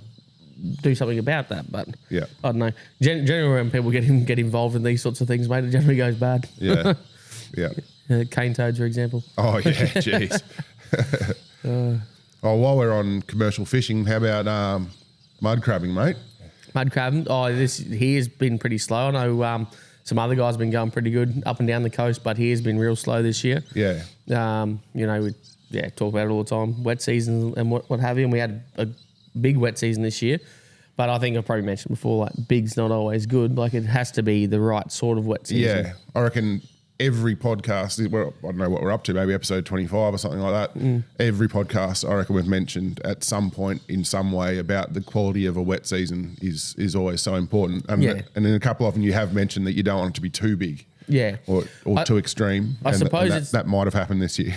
[SPEAKER 3] do something about that. But I don't know. Generally, when people get involved in these sorts of things, mate, it generally goes bad.
[SPEAKER 2] Yeah.
[SPEAKER 3] Cane toads, for example.
[SPEAKER 2] Oh yeah, jeez. While we're on commercial fishing, how about mud crabbing, mate?
[SPEAKER 3] Mud crabbing. He has been pretty slow. I know some other guys have been going pretty good up and down the coast, but he has been real slow this year.
[SPEAKER 2] Yeah.
[SPEAKER 3] We talk about it all the time, wet seasons and what have you. And we had a big wet season this year, but I think I've probably mentioned before, like big's not always good. Like it has to be the right sort of wet season.
[SPEAKER 2] Yeah, I reckon. Every podcast, I don't know what we're up to, maybe episode 25 or something like that. Every podcast, I reckon we've mentioned at some point in some way about the quality of a wet season is always so important. And in a couple of them, you have mentioned that you don't want it to be too big.
[SPEAKER 3] Yeah.
[SPEAKER 2] Or too extreme.
[SPEAKER 3] I suppose
[SPEAKER 2] that might have happened this year.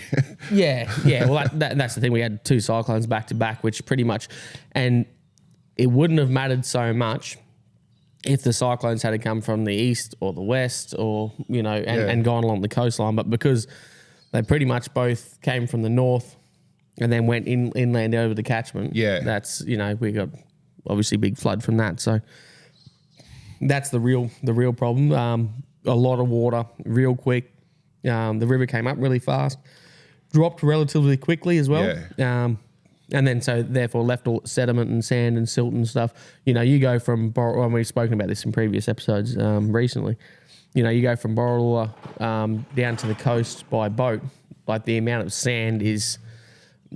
[SPEAKER 3] Yeah. Well, that's the thing. We had 2 cyclones back to back, which pretty much, and it wouldn't have mattered so much if the cyclones had to come from the east or the west or, and gone along the coastline. But because they pretty much both came from the north and then went inland over the catchment, that's, we got obviously big flood from that. So that's the real problem. A lot of water, real quick. The river came up really fast, dropped relatively quickly as well.
[SPEAKER 2] Yeah.
[SPEAKER 3] And then so therefore left all sediment and sand and silt and stuff. You go from, and we've spoken about this in previous episodes recently, you go from Barramundi down to the coast by boat, like the amount of sand is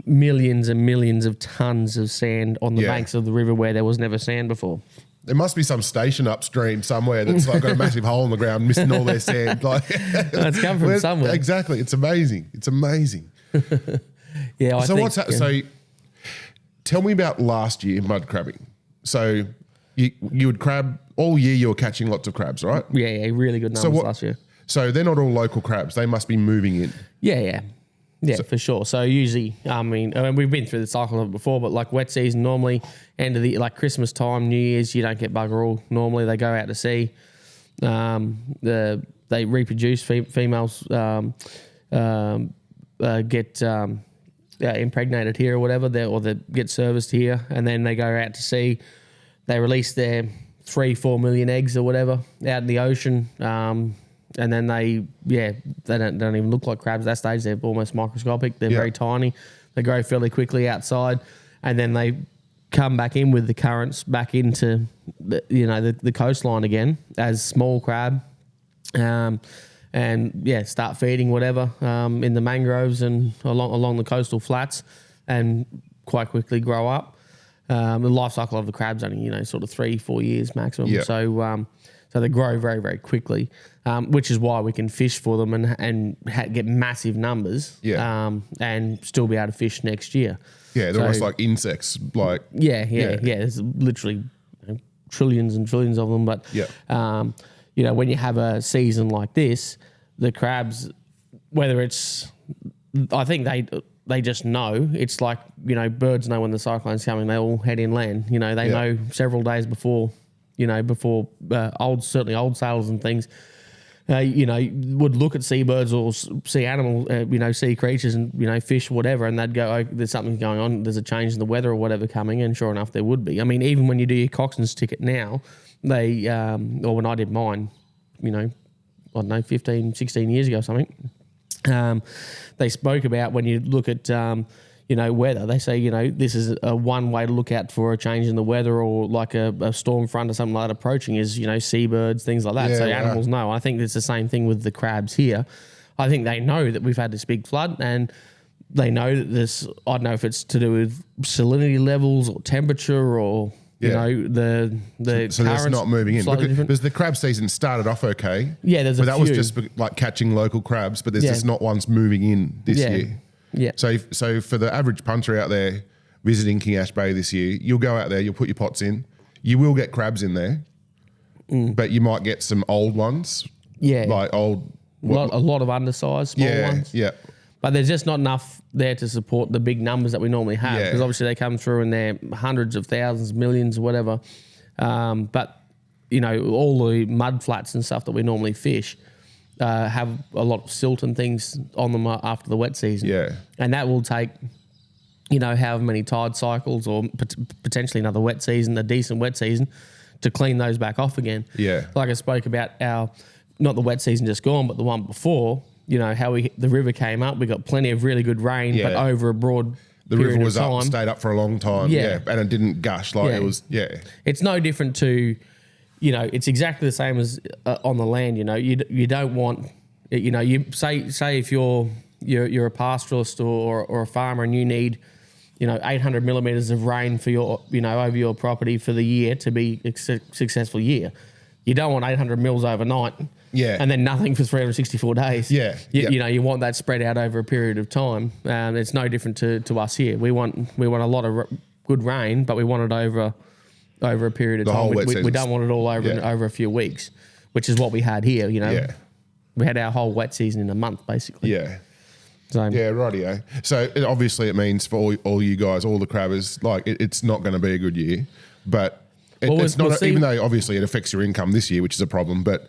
[SPEAKER 3] millions and millions of tons of sand on the banks of the river where there was never sand before.
[SPEAKER 2] There must be some station upstream somewhere that's like got a massive hole in the ground missing all their sand.
[SPEAKER 3] It's come from somewhere.
[SPEAKER 2] Exactly. It's amazing.
[SPEAKER 3] Yeah.
[SPEAKER 2] So tell me about last year mud crabbing. So you would crab all year. You were catching lots of crabs, right?
[SPEAKER 3] Yeah, really good numbers last year.
[SPEAKER 2] So they're not all local crabs. They must be moving in.
[SPEAKER 3] Yeah, for sure. So usually, I mean, we've been through the cycle of it before, but like wet season normally, end of the like Christmas time, New Year's, you don't get bugger all. Normally they go out to sea. They reproduce. Females get impregnated here or whatever, they get serviced here, and then they go out to sea. They release their 3-4 million eggs or whatever out in the ocean, and then they don't even look like crabs at that stage. They're almost microscopic. They're very tiny. They grow fairly quickly outside, and then they come back in with the currents back into the coastline again as small crab, and start feeding whatever in the mangroves and along the coastal flats, and quite quickly grow up. The life cycle of the crab's only sort of 3-4 years maximum.
[SPEAKER 2] Yeah.
[SPEAKER 3] So they grow very, very quickly, which is why we can fish for them and get massive numbers.
[SPEAKER 2] Yeah.
[SPEAKER 3] And still be able to fish next year.
[SPEAKER 2] Yeah, they're almost like insects. Like
[SPEAKER 3] yeah. There's literally trillions and trillions of them. But when you have a season like this, the crabs, whether it's, I think they just know. It's like birds know when the cyclone's coming. They all head inland. They know several days before. Before old sailors and things, would look at seabirds or see animals, see creatures and, fish, whatever, and they'd go, oh, there's something going on, there's a change in the weather or whatever coming, and sure enough, there would be. I mean, even when you do your coxswain's ticket now, they, or when I did mine, I don't know, 15, 16 years ago or something, they spoke about when you look at, weather, they say, this is one way to look out for a change in the weather or like a storm front or something like that approaching is, seabirds, things like that.
[SPEAKER 2] Yeah,
[SPEAKER 3] so
[SPEAKER 2] right.
[SPEAKER 3] animals know. I think it's the same thing with the crabs here. I think they know that we've had this big flood and they know that this, I don't know if it's to do with salinity levels or temperature or, the
[SPEAKER 2] so that's not moving in.
[SPEAKER 3] Different.
[SPEAKER 2] Because the crab season started off okay.
[SPEAKER 3] Yeah, there's
[SPEAKER 2] but
[SPEAKER 3] a
[SPEAKER 2] that
[SPEAKER 3] few.
[SPEAKER 2] was just like catching local crabs, but there's just not ones moving in this year.
[SPEAKER 3] Yeah.
[SPEAKER 2] So for the average punter out there visiting King Ash Bay this year, you'll go out there, you'll put your pots in. You will get crabs in there, but you might get some old ones.
[SPEAKER 3] Yeah.
[SPEAKER 2] Like old.
[SPEAKER 3] A lot of undersized, small ones.
[SPEAKER 2] Yeah.
[SPEAKER 3] But there's just not enough there to support the big numbers that we normally have.
[SPEAKER 2] Yeah.
[SPEAKER 3] Because obviously they come through and they're hundreds of thousands, millions, whatever. But, all the mud flats and stuff that we normally fish have a lot of silt and things on them after the wet season.
[SPEAKER 2] Yeah.
[SPEAKER 3] And that will take, however many tide cycles or potentially another wet season, a decent wet season, to clean those back off again.
[SPEAKER 2] Yeah.
[SPEAKER 3] Like I spoke about not the wet season just gone, but the one before, how the river came up. We got plenty of really good rain, but over a broad
[SPEAKER 2] The
[SPEAKER 3] period
[SPEAKER 2] river was
[SPEAKER 3] of
[SPEAKER 2] up,
[SPEAKER 3] time.
[SPEAKER 2] stayed up for a long time.
[SPEAKER 3] Yeah.
[SPEAKER 2] And it didn't gush like it was. Yeah.
[SPEAKER 3] It's no different to, it's exactly the same as on the land. You don't want, you say if you're a pastoralist or a farmer and you need, 800 millimeters of rain for your, over your property for the year to be a successful year. You don't want 800 mils overnight.
[SPEAKER 2] Yeah.
[SPEAKER 3] And then nothing for 364 days.
[SPEAKER 2] Yeah.
[SPEAKER 3] You want that spread out over a period of time. It's no different to us here. We want a lot of good rain, but we want it over a period of
[SPEAKER 2] The
[SPEAKER 3] time.
[SPEAKER 2] whole wet
[SPEAKER 3] We
[SPEAKER 2] season.
[SPEAKER 3] don't want it all over a few weeks, which is what we had here,
[SPEAKER 2] Yeah.
[SPEAKER 3] We had our whole wet season in a month, basically.
[SPEAKER 2] Yeah.
[SPEAKER 3] So,
[SPEAKER 2] Yeah, rightio. So obviously it means for all you guys, all the crabbers, like it's not going to be a good year, but it's not, even though obviously it affects your income this year, which is a problem, but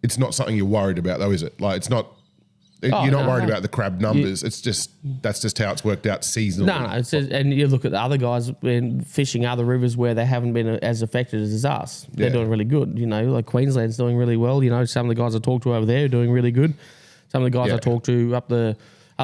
[SPEAKER 2] it's not something you're worried about though, is it? Like it's not, you're not worried about the crab numbers. It's just, that's just how it's worked out seasonally.
[SPEAKER 3] No, it's just, and you look at the other guys fishing other rivers where they haven't been as affected as us. They're doing really good, like Queensland's doing really well. Some of the guys I talk to over there are doing really good. Some of the guys I talk to up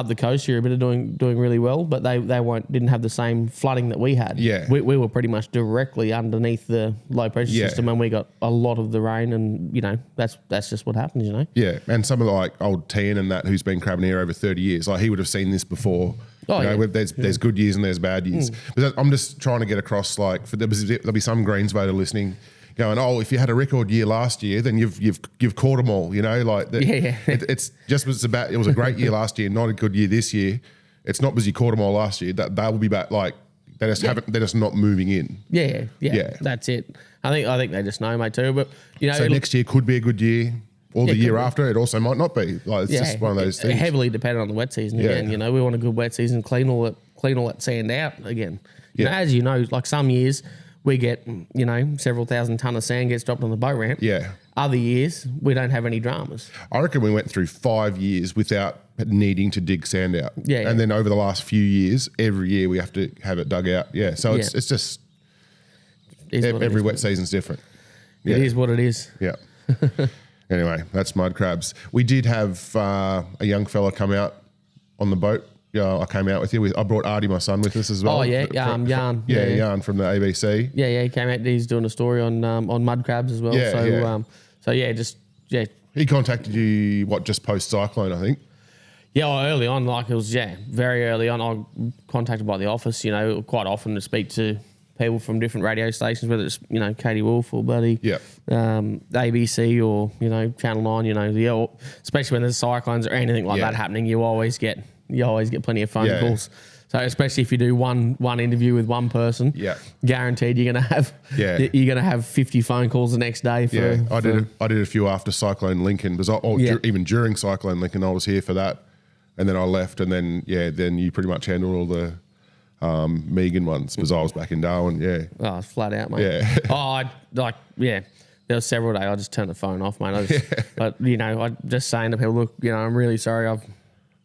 [SPEAKER 3] the coast here a bit are doing really well, but they didn't have the same flooding that we had.
[SPEAKER 2] Yeah.
[SPEAKER 3] We were pretty much directly underneath the low pressure system and we got a lot of the rain and, that's just what happens,
[SPEAKER 2] Yeah, and some of like old Tian and that who's been crabbing here over 30 years, like he would have seen this before. There's good years and there's bad years. But I'm just trying to get across like there'll be some Greens voter listening going, oh, if you had a record year last year, then you've caught them all, it's just it was a great year last year, not a good year this year. It's not because you caught them all last year that they will be back. Like they're just not moving in.
[SPEAKER 3] Yeah. That's it. I think they just know, mate, too. But
[SPEAKER 2] so next year could be a good year, or the year after it also might not be. Like it's just one of those things.
[SPEAKER 3] Heavily dependent on the wet season again. We want a good wet season, clean all that sand out again. As you know, like some years we get, several thousand ton of sand gets dropped on the boat ramp.
[SPEAKER 2] Yeah.
[SPEAKER 3] Other years, we don't have any dramas.
[SPEAKER 2] I reckon we went through 5 years without needing to dig sand out.
[SPEAKER 3] Yeah.
[SPEAKER 2] And then over the last few years, every year we have to have it dug out. Yeah. So it's just every wet season's different. Yeah.
[SPEAKER 3] It is what it is.
[SPEAKER 2] Yeah. Anyway, that's mud crabs. We did have a young fella come out on the boat I came out with you. I brought Artie, my son, with us as well.
[SPEAKER 3] Oh yeah, Yarn.
[SPEAKER 2] Yarn from the ABC.
[SPEAKER 3] Yeah, he came out. He's doing a story on mud crabs as well.
[SPEAKER 2] He contacted you just post Cyclone, I think.
[SPEAKER 3] Yeah, well, early on, like it was very early on. I was contacted by the office, quite often to speak to people from different radio stations, whether it's Katie Wolf or ABC or Channel 9. Especially when there's cyclones or anything like that happening, you always get plenty of phone calls. So especially if you do one interview with one person, guaranteed you're gonna have 50 phone calls the next day. I
[SPEAKER 2] did a few after Cyclone Lincoln, because even during Cyclone Lincoln, I was here for that, and then I left, and then you pretty much handled all the Megan ones, because I was back in Darwin.
[SPEAKER 3] Oh, it's flat out, mate. There were several days I just turned the phone off, mate. I just saying to people, look, I'm really sorry.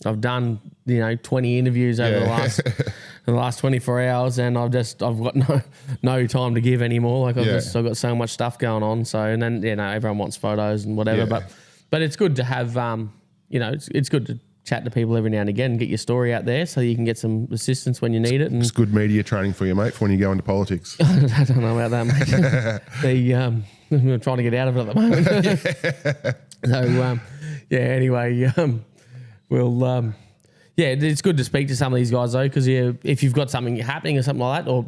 [SPEAKER 3] I've done 20 interviews over the last 24 hours, and I've got no time to give anymore. Like I've got so much stuff going on. So, and then everyone wants photos and whatever. But it's good to have it's good to chat to people every now and again and get your story out there so you can get some assistance when you need it. And
[SPEAKER 2] it's good media training for you, mate, for when you go into politics.
[SPEAKER 3] I don't know about that, mate. I'm trying to get out of it at the moment. Anyway. It's good to speak to some of these guys though, because if you've got something happening or something like that, or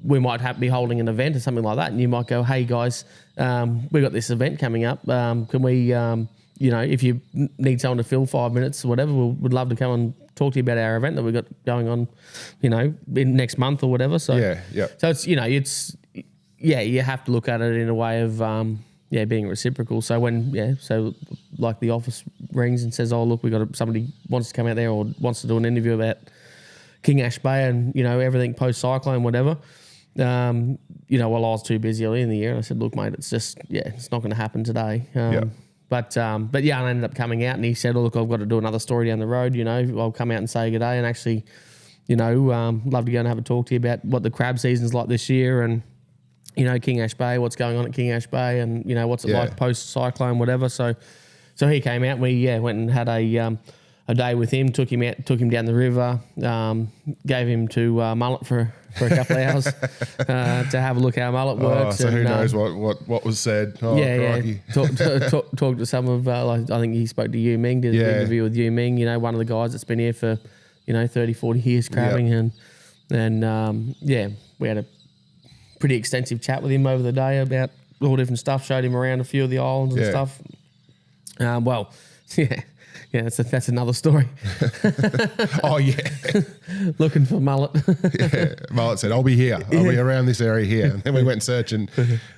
[SPEAKER 3] we might be holding an event or something like that, and you might go, "Hey guys, we got this event coming up. Can we, if you need someone to fill 5 minutes or whatever, we'd love to come and talk to you about our event that we've got going on, in next month or whatever." So So it's you have to look at it in a way of being reciprocal. So when like the office rings and says, "Oh look, we got somebody wants to come out there or wants to do an interview about King Ash Bay and everything post cyclone, whatever." I was too busy early in the year, and I said, "Look, mate, it's just it's not going to happen today." But I ended up coming out, and he said, "Oh look, I've got to do another story down the road. I'll come out and say good day, and actually, love to go and have a talk to you about what the crab season's like this year and." King Ash Bay, what's going on at King Ash Bay, and what's it like post cyclone, whatever. So he came out. We went and had a day with him. Took him down the river. Gave him to mullet for a couple of hours to have a look how mullet works.
[SPEAKER 2] So who knows what was said? Crikey.
[SPEAKER 3] Talked to some of. I think he spoke to Yu Ming. Did an interview with Yu Ming. One of the guys that's been here for 30, 40 years crabbing, and we had a pretty extensive chat with him over the day about all different stuff. Showed him around a few of the islands and stuff. That's another story. Looking for mullet.
[SPEAKER 2] Mullet said, "I'll be here. I'll be around this area here." And then we went searching.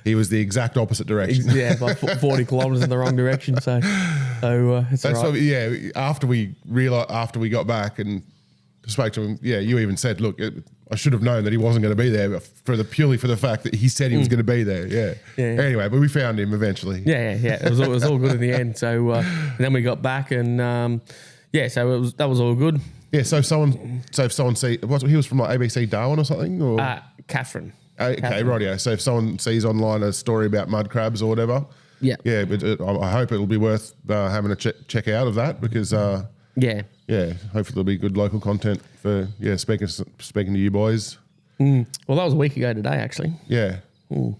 [SPEAKER 2] He was the exact opposite direction.
[SPEAKER 3] By 40 kilometres in the wrong direction. So it's
[SPEAKER 2] that's
[SPEAKER 3] all right.
[SPEAKER 2] After we got back and spoke to him, you even said, "Look, I should have known that he wasn't going to be there purely for the fact that he said he was going to be there." Anyway, but we found him eventually.
[SPEAKER 3] It was all good in the end. So and then we got back and so that was all good.
[SPEAKER 2] So if someone see he was from like ABC Darwin or something, or
[SPEAKER 3] Catherine.
[SPEAKER 2] Okay, rightio. So if someone sees online a story about mud crabs or whatever, but I hope it'll be worth having a check out of that, because hopefully there'll be good local content for speaking to you boys.
[SPEAKER 3] Well, that was a week ago today, actually.
[SPEAKER 2] So
[SPEAKER 3] we'll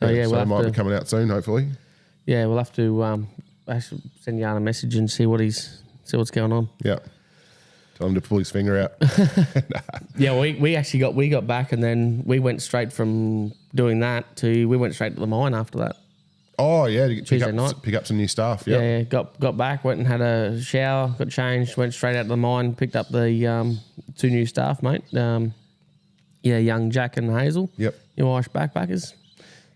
[SPEAKER 2] it might be coming out soon, hopefully.
[SPEAKER 3] Yeah, we'll have to actually send Jan a message and see what's going on.
[SPEAKER 2] Yeah, tell him to pull his finger out.
[SPEAKER 3] we got back, and then we went straight from doing that we went straight to the mine after that.
[SPEAKER 2] Oh yeah, to
[SPEAKER 3] Tuesday night.
[SPEAKER 2] Pick up some new stuff.
[SPEAKER 3] Yeah, got back, went and had a shower, got changed, went straight out to the mine, picked up the 2 new staff, mate. Young Jack and Hazel.
[SPEAKER 2] Yep.
[SPEAKER 3] Your Irish backpackers.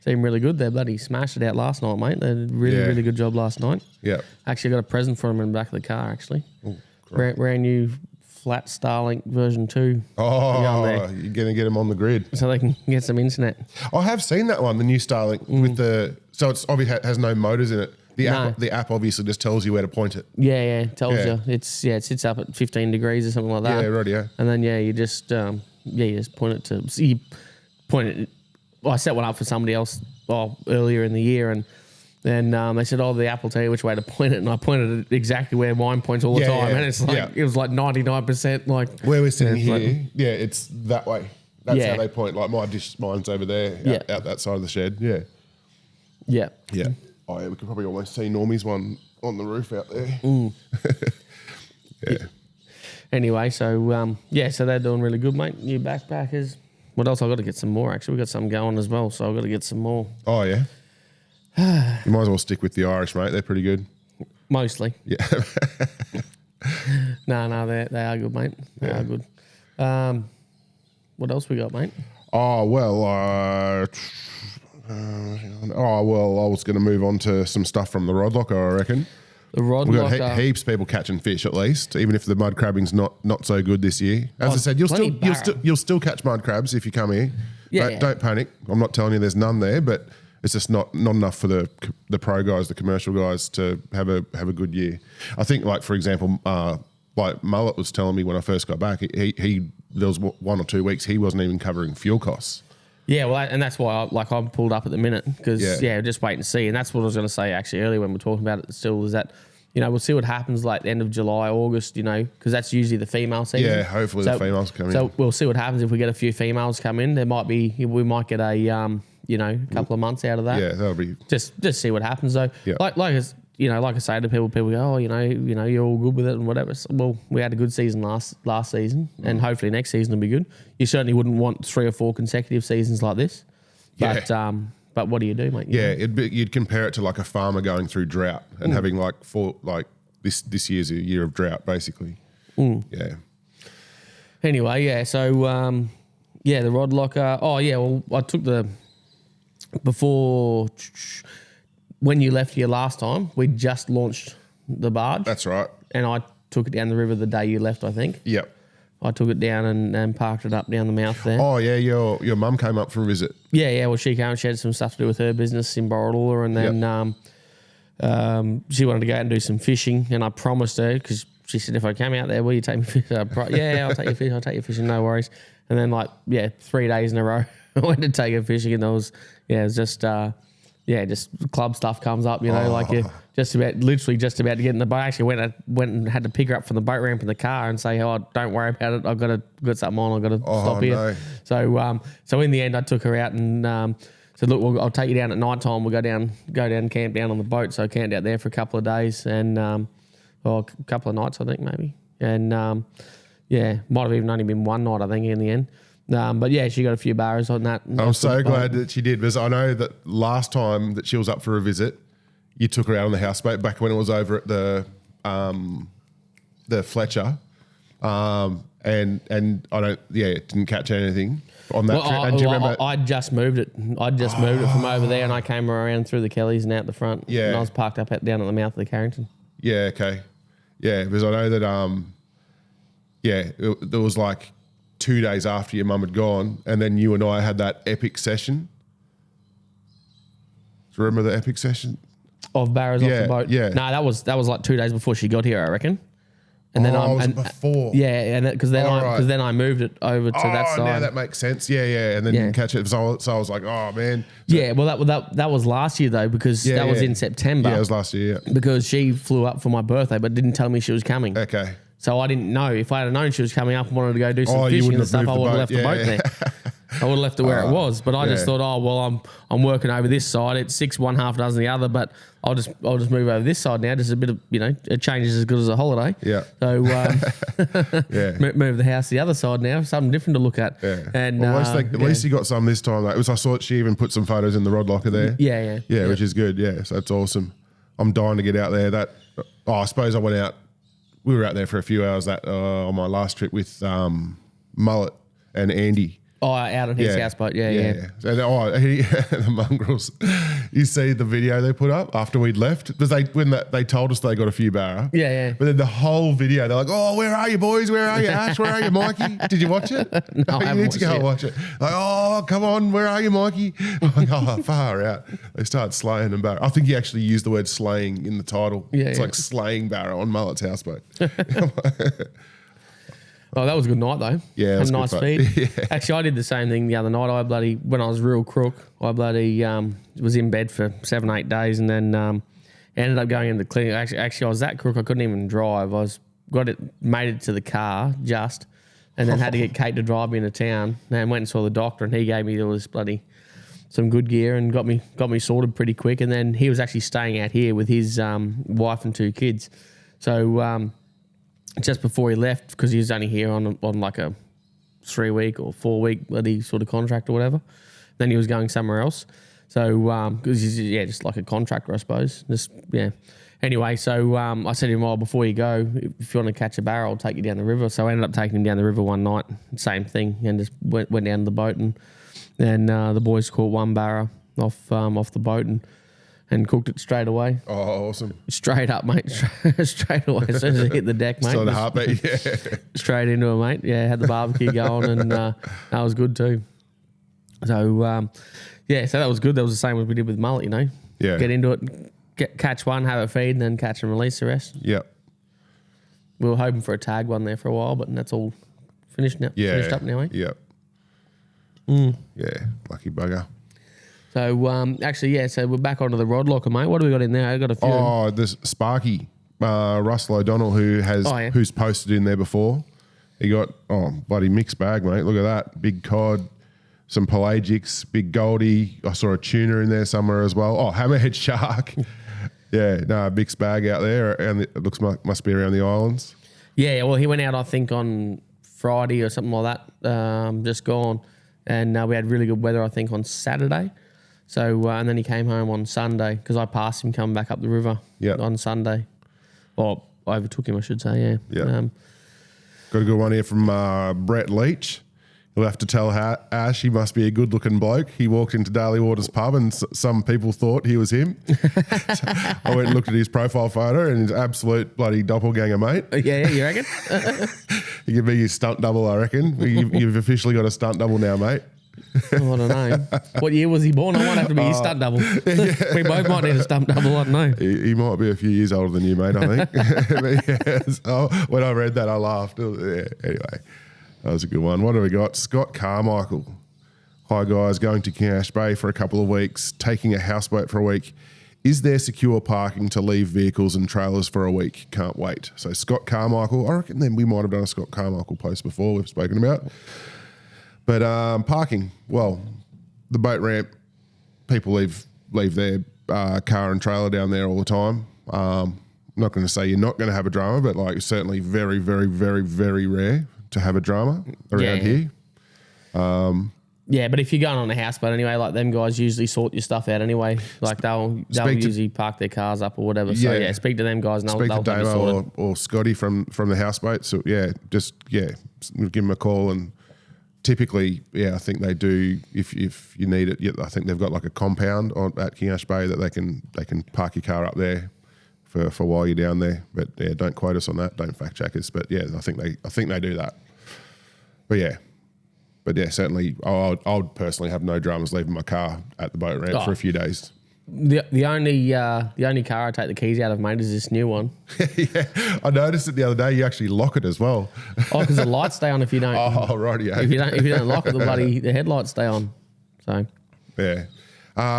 [SPEAKER 3] Seemed really good. They bloody smashed it out last night, mate. They did really good job last night.
[SPEAKER 2] Yeah.
[SPEAKER 3] Actually got a present for them in the back of the car, actually.
[SPEAKER 2] Oh, great.
[SPEAKER 3] Brand new flat Starlink version 2.
[SPEAKER 2] Oh, you're going to get them on the grid.
[SPEAKER 3] So they can get some internet.
[SPEAKER 2] I have seen that one, the new Starlink with the... So it's obviously has no motors in it. The app obviously just tells you where to point it.
[SPEAKER 3] It tells you. It sits up at 15 degrees or something like that.
[SPEAKER 2] Yeah, right, yeah.
[SPEAKER 3] And then you just point it to... So you point it... Well, I set one up for somebody else earlier in the year, and And they said, "Oh, the app will tell you which way to point it," and I pointed it exactly where mine points all the
[SPEAKER 2] Yeah,
[SPEAKER 3] time,
[SPEAKER 2] yeah,
[SPEAKER 3] and it's like it was like 99%. Like
[SPEAKER 2] Where we're sitting
[SPEAKER 3] it's
[SPEAKER 2] here,
[SPEAKER 3] like-
[SPEAKER 2] it's that way. That's
[SPEAKER 3] Yeah.
[SPEAKER 2] how they point. Like mine's over there, out that side of the shed. Yeah.
[SPEAKER 3] yeah,
[SPEAKER 2] Yeah. Oh, yeah, we could probably almost see Normie's one on the roof out there. Yeah.
[SPEAKER 3] Anyway, so so they're doing really good, mate. New backpackers. What else? I've got to get some more. Actually, we got some going as well, so I've got to get some more.
[SPEAKER 2] Oh, yeah. You might as well stick with the Irish, mate. They're pretty good.
[SPEAKER 3] Mostly.
[SPEAKER 2] Yeah.
[SPEAKER 3] No, they are good, mate. They are good. What else we got, mate?
[SPEAKER 2] Oh, well, I was going to move on to some stuff from the rod locker, I reckon.
[SPEAKER 3] The rod
[SPEAKER 2] We've got
[SPEAKER 3] locker.
[SPEAKER 2] heaps of people catching fish, at least, even if the mud crabbing's not so good this year. As I said, you'll still catch mud crabs if you come here.
[SPEAKER 3] Yeah,
[SPEAKER 2] Don't panic. I'm not telling you there's none there, but it's just not enough for the pro guys, the commercial guys, to have a good year. I think, like for example, like Mullet was telling me when I first got back, he there was 1 or 2 weeks he wasn't even covering fuel costs.
[SPEAKER 3] Yeah, well, and that's why I'm pulled up at the minute because just wait and see. And that's what I was going to say actually earlier when we were talking about it. Still, is that we'll see what happens like the end of July, August. Because that's usually the female season.
[SPEAKER 2] Yeah, hopefully the females come in.
[SPEAKER 3] So we'll see what happens if we get a few females come in. We might get a couple of months out of that.
[SPEAKER 2] Yeah, that'll be
[SPEAKER 3] just see what happens though.
[SPEAKER 2] Yeah.
[SPEAKER 3] Like I say to people go, oh, you're all good with it and whatever. So, well, we had a good season last season, and hopefully next season will be good. You certainly wouldn't want 3 or 4 consecutive seasons like this. But but what do you do, mate?
[SPEAKER 2] You'd compare it to like a farmer going through drought and having this year's a year of drought basically. Yeah.
[SPEAKER 3] Anyway, so the rod locker. Oh yeah, well I took before when you left here last time, we just launched the barge.
[SPEAKER 2] That's right.
[SPEAKER 3] And I took it down the river the day you left, I think.
[SPEAKER 2] Yep.
[SPEAKER 3] I took it down and parked it up down the mouth there.
[SPEAKER 2] Oh yeah, your mum came up for a visit.
[SPEAKER 3] Yeah. Well, she came and she had some stuff to do with her business in Borroloola, and then she wanted to go out and do some fishing, and I promised her because she said if I came out there, will you take me fishing? I'll take you fishing. I'll take you fishing. No worries. And then 3 days in a row, I went to take her fishing, and it was just club stuff comes up, like you're literally just about to get in the boat. I actually went and had to pick her up from the boat ramp in the car and say, oh, don't worry about it. I've got something on. I've got to stop here.
[SPEAKER 2] No.
[SPEAKER 3] So in the end, I took her out and said, look, I'll take you down at night time. We'll go down and camp down on the boat. So I camped out there for a couple of days and, a couple of nights, I think maybe. And, might have even only been one night, I think, in the end. But she got a few barrows on that.
[SPEAKER 2] I'm so glad that she did, because I know that last time that she was up for a visit, you took her out on the houseboat back when it was over at the Fletcher, and didn't catch anything on that trip. And do you remember?
[SPEAKER 3] I just moved it. I just moved it from over there, and I came around through the Kellys and out the front.
[SPEAKER 2] Yeah,
[SPEAKER 3] and I was parked up down at the mouth of the Carrington.
[SPEAKER 2] Yeah. Okay. Yeah, because I know that. There was like 2 days after your mum had gone, and then you and I had that epic session. Do you remember the epic session?
[SPEAKER 3] Of barrows off the boat?
[SPEAKER 2] Yeah.
[SPEAKER 3] No, that was like 2 days before she got here, I reckon. And then
[SPEAKER 2] before.
[SPEAKER 3] Yeah, and because then I moved it over to that side.
[SPEAKER 2] Now that makes sense. Yeah. And then you catch it. So I was like, oh man.
[SPEAKER 3] Yeah, well that was last year though, because that was in September.
[SPEAKER 2] Yeah, it was last year. Yeah.
[SPEAKER 3] Because she flew up for my birthday, but didn't tell me she was coming.
[SPEAKER 2] Okay.
[SPEAKER 3] So I didn't know. If I had known she was coming up and wanted to go do some fishing and stuff, I would have left the boat there. I would have left it where it was. But I just thought, I'm working over this side. It's 6 one, half dozen the other. But I'll just move over this side now. Just a bit of a change is as good as a holiday.
[SPEAKER 2] Yeah.
[SPEAKER 3] So move the house to the other side now. Something different to look at.
[SPEAKER 2] Yeah.
[SPEAKER 3] And
[SPEAKER 2] at least you got some this time. I saw that she even put some photos in the rod locker there.
[SPEAKER 3] Yeah.
[SPEAKER 2] Which is good. Yeah, so that's awesome. I'm dying to get out there. I suppose I went out. We were out there for a few hours on my last trip with Mullet and Andy.
[SPEAKER 3] Oh, out on his houseboat, yeah.
[SPEAKER 2] And the mongrels. You see the video they put up after we'd left? Because they told us they got a few barra.
[SPEAKER 3] Yeah.
[SPEAKER 2] But then the whole video, they're like, "Oh, where are you boys? Where are you, Ash? Where are you, Mikey? Did you watch it?
[SPEAKER 3] No, I
[SPEAKER 2] you need to go and watch it. Like, oh, come on, where are you, Mikey? I'm like, oh, far out. They start slaying them barra. I think he actually used the word slaying in the title. It's like slaying barra on Mullet's houseboat.
[SPEAKER 3] Oh, that was a good night though.
[SPEAKER 2] Yeah, it
[SPEAKER 3] Had
[SPEAKER 2] was
[SPEAKER 3] a
[SPEAKER 2] good
[SPEAKER 3] nice
[SPEAKER 2] fun.
[SPEAKER 3] feed.
[SPEAKER 2] Yeah.
[SPEAKER 3] Actually, I did the same thing the other night. When I was real crook, I was in bed for 7-8 days, and then ended up going into the clinic. Actually, I was that crook I couldn't even drive. Made it to the car just, and then had to get Kate to drive me into town. And went and saw the doctor, and he gave me all this some good gear and got me sorted pretty quick. And then he was actually staying out here with his wife and 2 kids. So just before he left, because he was only here on like a 3-week or 4-week bloody sort of contract or whatever, then he was going somewhere else. So because he's just like a contractor, I suppose. Anyway, so I said to him, before you go, if you want to catch a barra, I'll take you down the river. So I ended up taking him down the river one night, same thing, and just went down to the boat, and the boys caught 1 barra off the boat and cooked it straight away.
[SPEAKER 2] Oh, awesome.
[SPEAKER 3] Straight up, mate. Straight away. As soon as it hit the deck, mate.
[SPEAKER 2] Still the heartbeat, yeah.
[SPEAKER 3] Straight into it, mate. Yeah, had the barbecue going, and that was good too. So, so that was good. That was the same as we did with mullet, you know.
[SPEAKER 2] Yeah.
[SPEAKER 3] Get into it, catch one, have it feed, and then catch and release the rest.
[SPEAKER 2] Yep.
[SPEAKER 3] We were hoping for a tag one there for a while, but that's all finished now.
[SPEAKER 2] Yeah.
[SPEAKER 3] Finished up now, eh?
[SPEAKER 2] Yep. Yeah, lucky bugger.
[SPEAKER 3] So, so we're back onto the rod locker, mate. What do we got in there? I got a few.
[SPEAKER 2] Oh, there's Sparky, Russell O'Donnell, who's posted in there before. He got, bloody mixed bag, mate. Look at that. Big cod, some pelagics, big goldie. I saw a tuna in there somewhere as well. Oh, hammerhead shark. Yeah, no, mixed bag out there. And it looks must be around the islands.
[SPEAKER 3] Yeah, well, he went out, I think, on Friday or something like that, just gone. And we had really good weather, I think, on Saturday. So, and then he came home on Sunday because I passed him coming back up the river on Sunday. Or I overtook him, I should say, yeah.
[SPEAKER 2] Yeah. Got a good one here from Brett Leach. You'll have to tell Ash he must be a good-looking bloke. He walked into Daly Waters pub and some people thought he was him. So I went and looked at his profile photo and his absolute bloody doppelganger, mate.
[SPEAKER 3] Yeah, you reckon?
[SPEAKER 2] He could be his stunt double, I reckon. You've officially got a stunt double now, mate.
[SPEAKER 3] Oh, I don't know. What year was he born? I might have to be his stunt double. Yeah. We both might need a stunt double, I don't know.
[SPEAKER 2] He might be a few years older than you, mate, I think. So when I read that, I laughed. Anyway, that was a good one. What do we got? Scott Carmichael. Hi, guys. Going to King Ash Bay for a couple of weeks, taking a houseboat for a week. Is there secure parking to leave vehicles and trailers for a week? Can't wait. So Scott Carmichael. I reckon then we might have done a Scott Carmichael post before we've spoken about. But parking, well, the boat ramp, people leave their car and trailer down there all the time. I'm not going to say you're not going to have a drama, but like certainly very, very, very, very rare to have a drama around here.
[SPEAKER 3] Yeah, but if you're going on a houseboat anyway, like them guys usually sort your stuff out anyway. Like they'll usually park their cars up or whatever. So yeah, speak to them guys and they'll
[SPEAKER 2] to
[SPEAKER 3] have it sorted.
[SPEAKER 2] or Scotty from the houseboat. So give them a call and. Typically, I think they do. If you need it, I think they've got like a compound at King Ash Bay that they can park your car up there for while you're down there. But don't quote us on that. Don't fact check us. But I think they do that. But certainly, I would personally have no dramas leaving my car at the boat ramp for a few days.
[SPEAKER 3] The only car I take the keys out of, mate, is this new one.
[SPEAKER 2] Yeah, I noticed it the other day. You actually lock it as well.
[SPEAKER 3] Oh, because the lights stay on if you don't.
[SPEAKER 2] Oh, right, yeah.
[SPEAKER 3] If you don't lock it, the headlights stay on. So
[SPEAKER 2] yeah.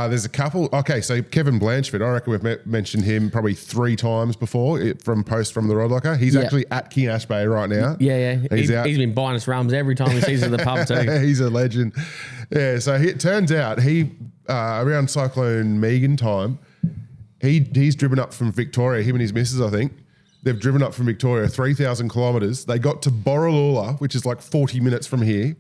[SPEAKER 2] There's a couple. Okay, so Kevin Blanchford, I reckon we've mentioned him probably 3 times before from the Rod Locker. He's actually at King Ash Bay right now.
[SPEAKER 3] Yeah. He's been buying us rums every time he sees us at the pub too.
[SPEAKER 2] He's a legend. Yeah, so it turns out around Cyclone Megan time, he's driven up from Victoria, him and his missus, I think. They've driven up from Victoria 3,000 kilometres. They got to Borroloola, which is like 40 minutes from here.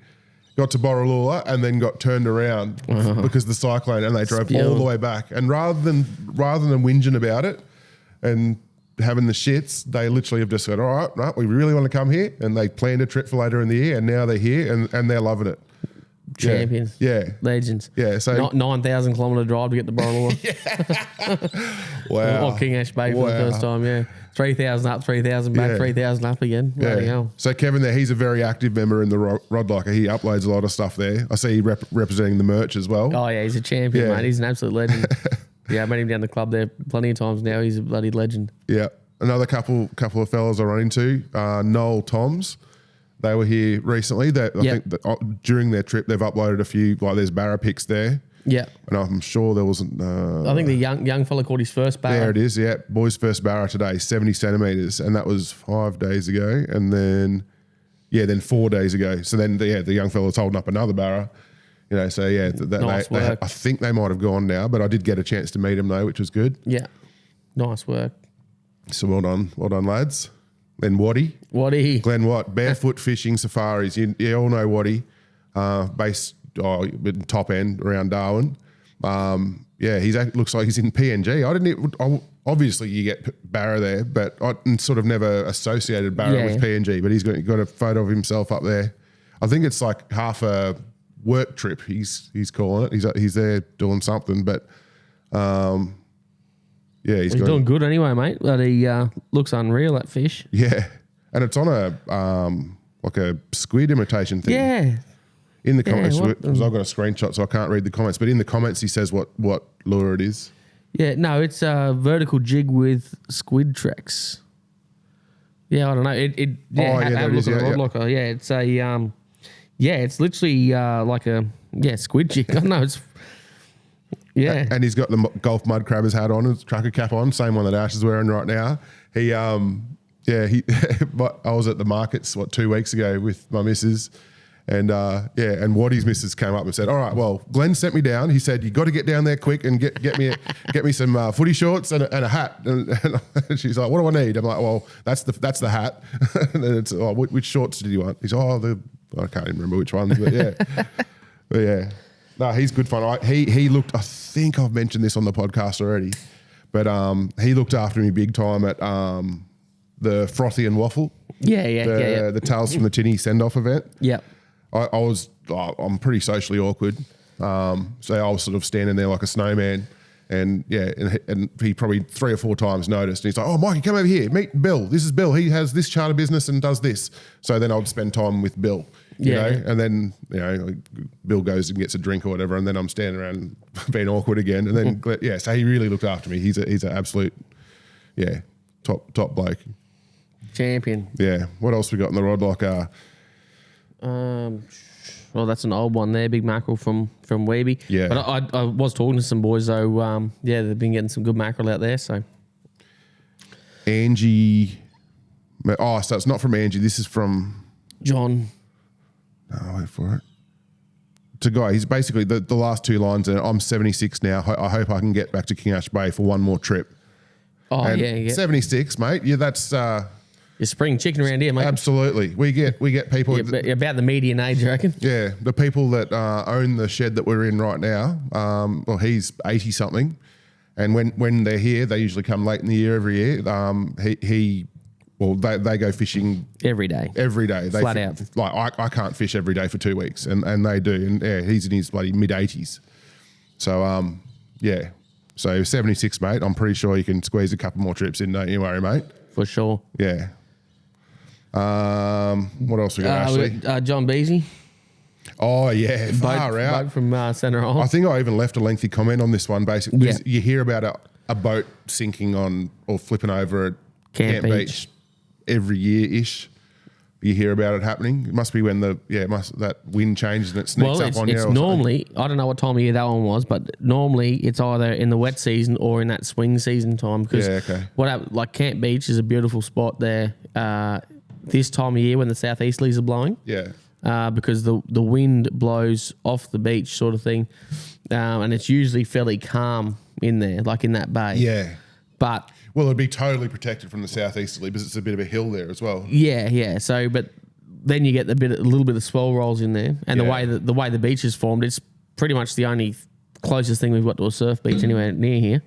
[SPEAKER 2] Got to Borroloola and then got turned around because of the cyclone, and they drove all the way back. And rather than whinging about it and having the shits, they literally have just said, all right, we really want to come here. And they planned a trip for later in the year, and now they're here and they're loving it.
[SPEAKER 3] Champions.
[SPEAKER 2] Yeah.
[SPEAKER 3] Legends.
[SPEAKER 2] Yeah. So
[SPEAKER 3] 9,000 kilometre drive to get to Barramundi.
[SPEAKER 2] Wow.
[SPEAKER 3] Or King Ash Bay for the first time, yeah. 3,000 up, 3,000 back, 3,000 up again. Bloody hell.
[SPEAKER 2] So Kevin there, he's a very active member in the Rod Locker. He uploads a lot of stuff there. I see he representing the merch as well.
[SPEAKER 3] Oh yeah, he's a champion, mate. He's an absolute legend. Yeah, I met him down the club there plenty of times now. He's a bloody legend.
[SPEAKER 2] Yeah. Another couple of fellas I run into, Noel Toms. They were here recently. I think that during their trip, they've uploaded a few, like there's Barra pics there.
[SPEAKER 3] Yeah.
[SPEAKER 2] And I'm sure there wasn't...
[SPEAKER 3] I think the young fella caught his first Barra.
[SPEAKER 2] There it is, yeah. Boy's first Barra today, 70 centimetres, and that was 5 days ago. And then, then 4 days ago. So then, the young fella's holding up another Barra. You know, so yeah,
[SPEAKER 3] Nice work.
[SPEAKER 2] I think they might have gone now, but I did get a chance to meet him though, which was good.
[SPEAKER 3] Yeah. Nice work.
[SPEAKER 2] So well done, lads. Then Waddy. Glenn Watt, barefoot fishing safaris. You all know Waddy, based top end around Darwin. Looks like he's in PNG. Obviously you get Barra there, but I sort of never associated Barra with PNG. But he's got a photo of himself up there. I think it's like half a work trip. He's calling it. He's there doing something, but he's
[SPEAKER 3] doing good anyway, mate. But he looks unreal, that fish.
[SPEAKER 2] Yeah, and it's on a like a squid imitation thing.
[SPEAKER 3] Yeah.
[SPEAKER 2] In the comments, because I've got a screenshot, so I can't read the comments. But in the comments, he says what lure it is.
[SPEAKER 3] Yeah, no, it's a vertical jig with squid tracks. Yeah, I don't know. Have a look at the rod locker. Yeah, it's a it's literally like a squid jig. I don't know. It's
[SPEAKER 2] and he's got the golf mud crabbers hat on, his trucker cap on, same one that Ash is wearing right now. He but I was at the markets 2 weeks ago with my missus. And and Waddy's missus came up and said, "All right, well, Glenn sent me down. He said you got to get down there quick and get me some footy shorts and a hat." And she's like, "What do I need?" I'm like, "Well, that's the hat." And then it's, which shorts did you want? He's I can't even remember which ones, but yeah, no, he's good fun. He looked. I think I've mentioned this on the podcast already, but he looked after me big time at the Frothy and Waffle.
[SPEAKER 3] The
[SPEAKER 2] Tales from the Tinny send off event.
[SPEAKER 3] Yeah.
[SPEAKER 2] I'm pretty socially awkward. So I was sort of standing there like a snowman and he probably 3 or 4 times noticed. And he's like, "Oh, Mikey, come over here. Meet Bill. This is Bill. He has this charter business and does this." So then I would spend time with Bill, you know, and then, Bill goes and gets a drink or whatever. And then I'm standing around being awkward again. And then, so he really looked after me. He's an absolute, top bloke.
[SPEAKER 3] Champion.
[SPEAKER 2] Yeah. What else we got in the rod locker?
[SPEAKER 3] Well, that's an old one there, big mackerel from Weeby.
[SPEAKER 2] Yeah.
[SPEAKER 3] But I was talking to some boys though. They've been getting some good mackerel out there. So
[SPEAKER 2] Angie. Oh, so it's not from Angie. This is from
[SPEAKER 3] John.
[SPEAKER 2] Oh, wait for it. It's a guy. He's basically the last 2 lines. And I'm 76 now. I hope I can get back to King Ash Bay for one more trip.
[SPEAKER 3] Oh,
[SPEAKER 2] and
[SPEAKER 3] yeah.
[SPEAKER 2] 76, mate. Yeah, that's.
[SPEAKER 3] You're spring chicken around here, mate.
[SPEAKER 2] Absolutely. We get people...
[SPEAKER 3] about the median age, I reckon.
[SPEAKER 2] Yeah. The people that own the shed that we're in right now, he's 80-something. And when they're here, they usually come late in the year every year. They go fishing... Every day.
[SPEAKER 3] Flat out.
[SPEAKER 2] Like, I can't fish every day for 2 weeks, and they do. And he's in his bloody mid-80s. So, So 76, mate. I'm pretty sure you can squeeze a couple more trips in, don't you worry, mate.
[SPEAKER 3] For sure.
[SPEAKER 2] Yeah. What else we got, Ashley?
[SPEAKER 3] John Beasy.
[SPEAKER 2] Oh, yeah. Far out.
[SPEAKER 3] Boat from Centre Isle.
[SPEAKER 2] I think I even left a lengthy comment on this one, basically. Because you hear about a boat sinking on or flipping over at Camp Beach every year-ish. You hear about it happening. It must be when that wind changes and it sneaks up on you.
[SPEAKER 3] It's normally, I don't know what time of year that one was, but normally it's either in the wet season or in that swing season time. Because like Camp Beach is a beautiful spot there this time of year when the southeasterlies are blowing.
[SPEAKER 2] Yeah.
[SPEAKER 3] Because the wind blows off the beach sort of thing. And it's usually fairly calm in there, like in that bay.
[SPEAKER 2] Yeah.
[SPEAKER 3] But...
[SPEAKER 2] Well, it'd be totally protected from the southeasterly because it's a bit of a hill there as well.
[SPEAKER 3] Yeah. So, but then you get a little bit of swell rolls in there, and the way the beach is formed, it's pretty much the only closest thing we've got to a surf beach anywhere near here.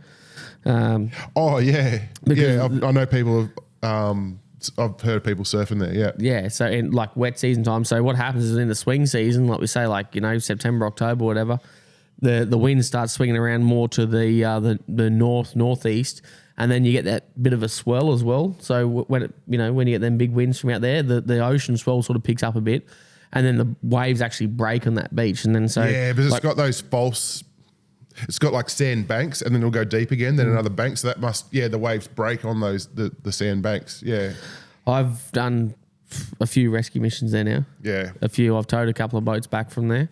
[SPEAKER 3] I know people have. I've heard people surfing there. Yeah. Yeah. So in like wet season time. So what happens is in the swing season, like we say, September, October, whatever, the wind starts swinging around more to the northeast. And then you get that bit of a swell as well. So when you get them big winds from out there, the ocean swell sort of picks up a bit, and then the waves actually break on that beach. And then
[SPEAKER 2] because it's got those false. It's got like sand banks, and then it'll go deep again. Then another bank. So that must the waves break on those the sand banks. Yeah,
[SPEAKER 3] I've done a few rescue missions there now.
[SPEAKER 2] Yeah.
[SPEAKER 3] I've towed a couple of boats back from there.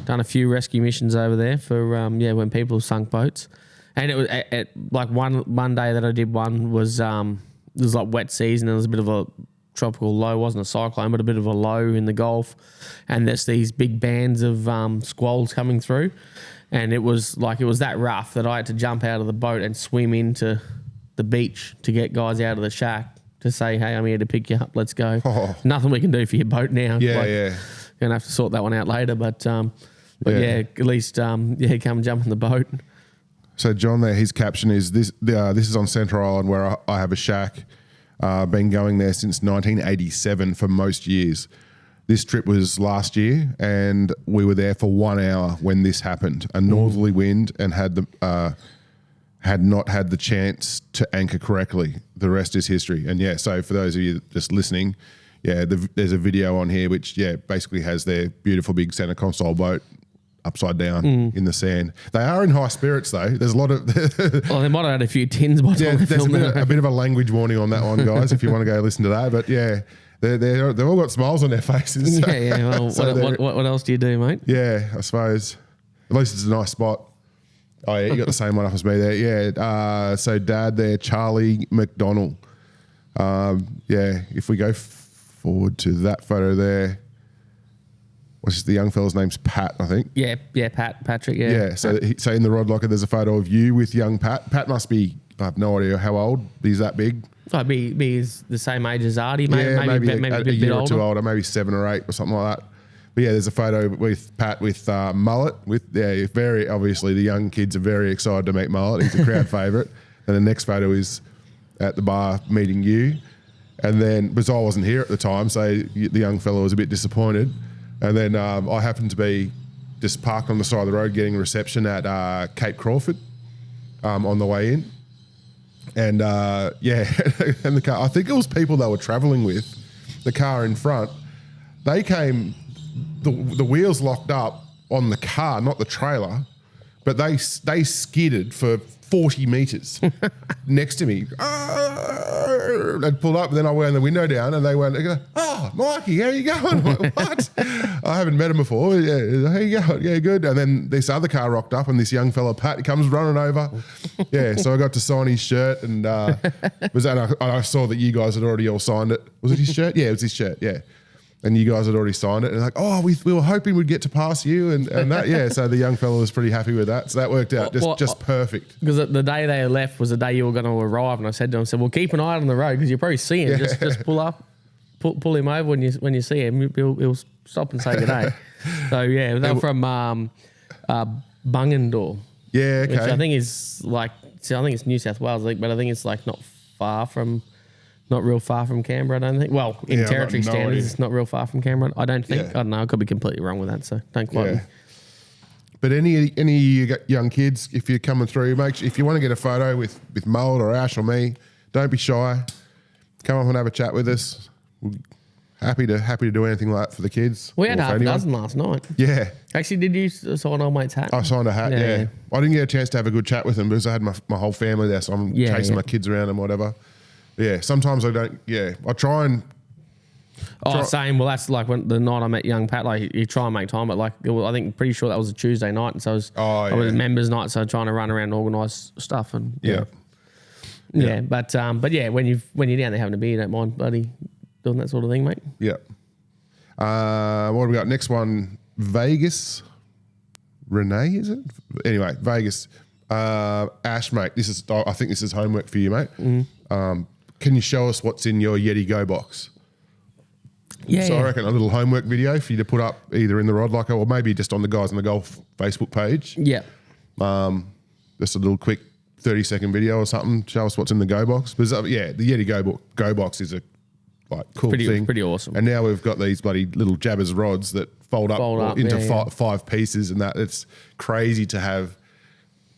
[SPEAKER 3] Done a few rescue missions over there for when people sunk boats. And it was like one day that I did one was it was like wet season. There was a bit of a tropical low, wasn't a cyclone, but a bit of a low in the Gulf. And there's these big bands of squalls coming through. And it was that rough that I had to jump out of the boat and swim into the beach to get guys out of the shack to say, hey, I'm here to pick you up. Let's go. Oh. Nothing we can do for your boat now.
[SPEAKER 2] Yeah.
[SPEAKER 3] Gonna have to sort that one out later. But at least come and jump in the boat.
[SPEAKER 2] So John there, his caption is this is on Centre Island where I have a shack. Been going there since 1987 for most years. This trip was last year and we were there for 1 hour when this happened. A northerly wind and had not had the chance to anchor correctly. The rest is history. And so for those of you just listening, there's a video on here which basically has their beautiful big centre console boat upside down in the sand. They are in high spirits though. There's a lot of
[SPEAKER 3] they might have had a few tins by the time
[SPEAKER 2] there's a bit of a language warning on that one, guys, if you want to go listen to that. But they've all got smiles on their faces.
[SPEAKER 3] Well, so what else do you do, mate?
[SPEAKER 2] Yeah, I suppose. At least it's a nice spot. Oh yeah, you got the same one up as me there. Yeah. So Dad there, Charlie McDonald. If we go forward to that photo there. What's the young fella's name's Pat, I think.
[SPEAKER 3] Yeah, Patrick. Yeah.
[SPEAKER 2] Yeah. So in the rod locker, there's a photo of you with young Pat. Pat must be, I have no idea how old. He's that big.
[SPEAKER 3] I'd be the same age as Artie, maybe
[SPEAKER 2] a
[SPEAKER 3] bit
[SPEAKER 2] year or
[SPEAKER 3] older.
[SPEAKER 2] two older, maybe 7 or 8 or something like that. But there's a photo with Pat with mullet. Very obviously the young kids are very excited to meet mullet. He's a crowd favourite. And the next photo is at the bar meeting you. And then, because I wasn't here at the time, so the young fella was a bit disappointed. And then I happened to be just parked on the side of the road getting reception at Cape Crawford on the way in. And and the car, I think it was people they were travelling with, the car in front. They came, the wheels locked up on the car, not the trailer, but they skidded for 40 metres next to me. They'd pulled up, and then I wound the window down, and they go, "Oh, Mikey, how you going?" I'm like, what? I haven't met him before. Yeah, how you going? Yeah, good. And then this other car rocked up, and this young fella Pat comes running over. So I got to sign his shirt, and I saw that you guys had already all signed it. Was it his shirt? Yeah, it was his shirt. Yeah. And you guys had already signed it, and like, we were hoping we'd get to pass you, and that, So the young fella was pretty happy with that. So that worked out just perfect.
[SPEAKER 3] Because the day they left was the day you were going to arrive, and I said to him, "Well, keep an eye out on the road because you'll probably see him. Yeah. Just pull up, pull him over when you see him. He'll stop and say good day." So they're from Bungendore.
[SPEAKER 2] Yeah, okay.
[SPEAKER 3] Which I think is I think it's New South Wales, but I think it's like not real far from Canberra, I don't think. Well, in territory standards, it's not real far from Canberra, I don't think. I don't know. I could be completely wrong with that, so don't quote me.
[SPEAKER 2] But any young kids, if you're coming through, if you want to get a photo with Mullet or Ash or me, don't be shy. Come up and have a chat with us. We're happy to do anything like that for the kids.
[SPEAKER 3] We had half a dozen last night.
[SPEAKER 2] Yeah.
[SPEAKER 3] Actually, did you sign old mate's hat?
[SPEAKER 2] I signed a hat, yeah. I didn't get a chance to have a good chat with them because I had my whole family there, so I'm chasing my kids around and whatever. Yeah, sometimes I don't. Yeah, I try and.
[SPEAKER 3] Same. Well, that's like when the night I met young Pat. Like you try and make time, but I think pretty sure that was a Tuesday night, and so it was members' night. So trying to run around and organise stuff and But when you're down there having a beer, you don't mind bloody doing that sort of thing, mate.
[SPEAKER 2] Yeah. What have we got? Next one, Vegas. Renee, is it? Anyway, Vegas. Ash, mate. I think this is homework for you, mate. Mm-hmm. Can you show us what's in your Yeti Go box?
[SPEAKER 3] Yeah.
[SPEAKER 2] So I reckon a little homework video for you to put up either in the rod locker or maybe just on the Guys in the Golf Facebook page.
[SPEAKER 3] Yeah.
[SPEAKER 2] Just a little quick 30-second video or something. Show us what's in the Go box. Because the Yeti Go box is a cool thing.
[SPEAKER 3] Pretty awesome.
[SPEAKER 2] And now we've got these bloody little Jabbers rods that fold up into five pieces, and that it's crazy to have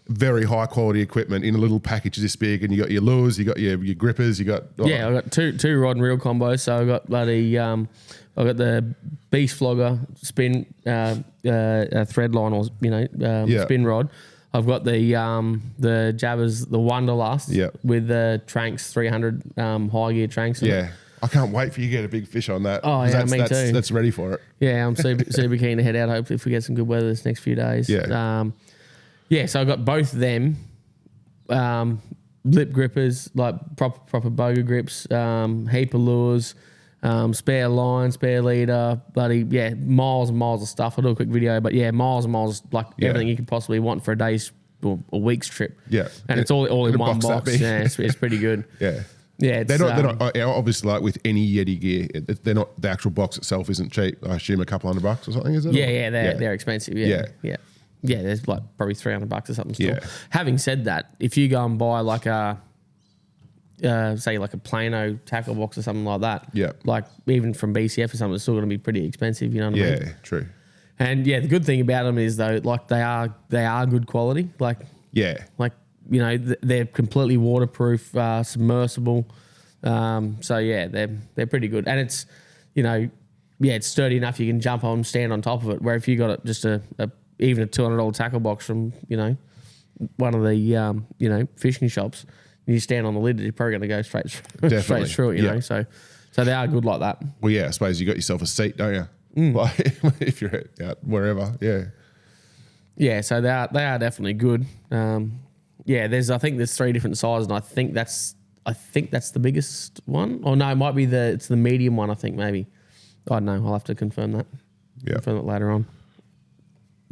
[SPEAKER 2] very high quality equipment in a little package this big, and you got your lures, you got your grippers, you got
[SPEAKER 3] I got two rod and reel combos. So I got bloody I got the Beast Flogger spin thread line or spin rod. I've got the Jabbers, the Wanderlust with the Tranks 300 high gear Tranks.
[SPEAKER 2] Yeah, I can't wait for you to get a big fish on that.
[SPEAKER 3] Oh, yeah, me too.
[SPEAKER 2] That's ready for it.
[SPEAKER 3] Yeah, I'm super keen to head out. Hopefully, if we get some good weather this next few days.
[SPEAKER 2] Yeah.
[SPEAKER 3] So I got both of them. Lip grippers, like proper boga grips, heap of lures, spare line, spare leader, miles and miles of stuff. I'll do a quick video, but miles and miles, like everything you could possibly want for a day's or a week's trip.
[SPEAKER 2] Yeah.
[SPEAKER 3] And it's all in one box. Yeah, it's pretty good.
[SPEAKER 2] Yeah.
[SPEAKER 3] Yeah,
[SPEAKER 2] they're not obviously, like with any Yeti gear, they're not, the actual box itself isn't cheap. I assume a couple $100 or something, is it?
[SPEAKER 3] Yeah, they're expensive. Yeah. Yeah, there's like probably $300 or something still.
[SPEAKER 2] Yeah.
[SPEAKER 3] Having said that, if you go and buy like a say like a Plano tackle box or something like that, like even from BCF or something, it's still going to be pretty expensive. You know what I mean?
[SPEAKER 2] Yeah, true.
[SPEAKER 3] And the good thing about them is though, like they are good quality. Like they're completely waterproof, submersible. So they're pretty good, and it's it's sturdy enough you can jump on, stand on top of it. Where if you got it just even a $200 tackle box from one of the fishing shops, you stand on the lid, you're probably going to go straight through it. You know, so they are good like that.
[SPEAKER 2] Well, yeah, I suppose you got yourself a seat, don't you? Like if you're out wherever,
[SPEAKER 3] yeah. So they are definitely good. I think there's 3 different sizes, and I think that's the biggest one. Or no, it might be it's the medium one. I think maybe. I don't know. I'll have to confirm that.
[SPEAKER 2] Yeah,
[SPEAKER 3] confirm it later on.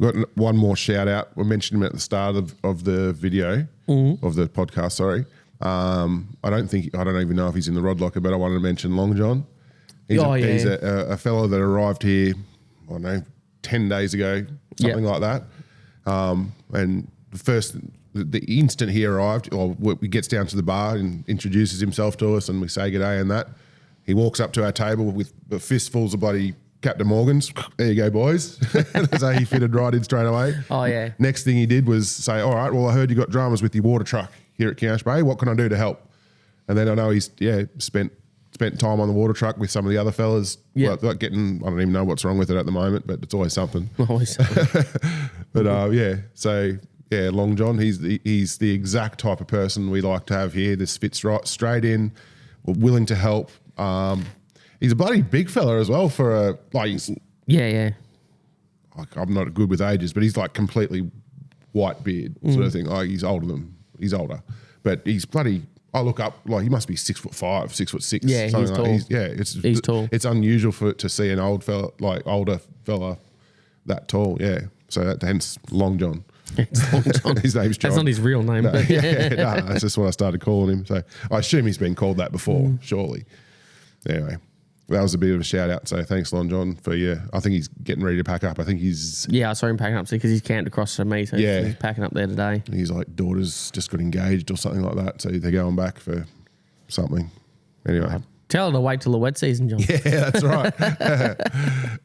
[SPEAKER 2] Got one more shout out. We mentioned him at the start of the video of the podcast. Sorry, I don't even know if he's in the rod locker, but I wanted to mention Long John. He's a fellow that arrived here, I don't know, 10 days ago, something like that. And the instant he arrived, or he gets down to the bar and introduces himself to us, and we say g'day and that. He walks up to our table with fistfuls of bloody Captain Morgan's. There you go, boys. So he fitted right in straight away.
[SPEAKER 3] Oh, yeah.
[SPEAKER 2] Next thing he did was say, all right, well, I heard you got dramas with your water truck here at Couch Bay. What can I do to help? And then I know he's spent time on the water truck with some of the other fellas.
[SPEAKER 3] Yeah.
[SPEAKER 2] Like getting, I don't even know what's wrong with it at the moment, but it's always something.
[SPEAKER 3] Always something.
[SPEAKER 2] But Long John, he's the exact type of person we like to have here. This fits right straight in, willing to help. He's a bloody big fella as well for he's like, I'm not good with ages, but he's like completely white beard sort of thing. Like he's older, but he's bloody. I look up like he must be 6'5", 6'6".
[SPEAKER 3] Yeah, he's tall.
[SPEAKER 2] He's
[SPEAKER 3] tall.
[SPEAKER 2] It's unusual to see an older fella that tall. Yeah, so hence Long John.
[SPEAKER 3] Long John.
[SPEAKER 2] His name's John.
[SPEAKER 3] That's not his real name.
[SPEAKER 2] No, that's just what I started calling him. So I assume he's been called that before, surely. Anyway, that was a bit of a shout out. So thanks, Long John, for I think he's getting ready to pack up. I think he's.
[SPEAKER 3] Yeah, I saw him packing up because he's camped across from me. So he's packing up there today.
[SPEAKER 2] He's like, daughter's just got engaged or something like that. So they're going back for something. Anyway.
[SPEAKER 3] Tell her to wait till the wet season, John.
[SPEAKER 2] Yeah, that's right.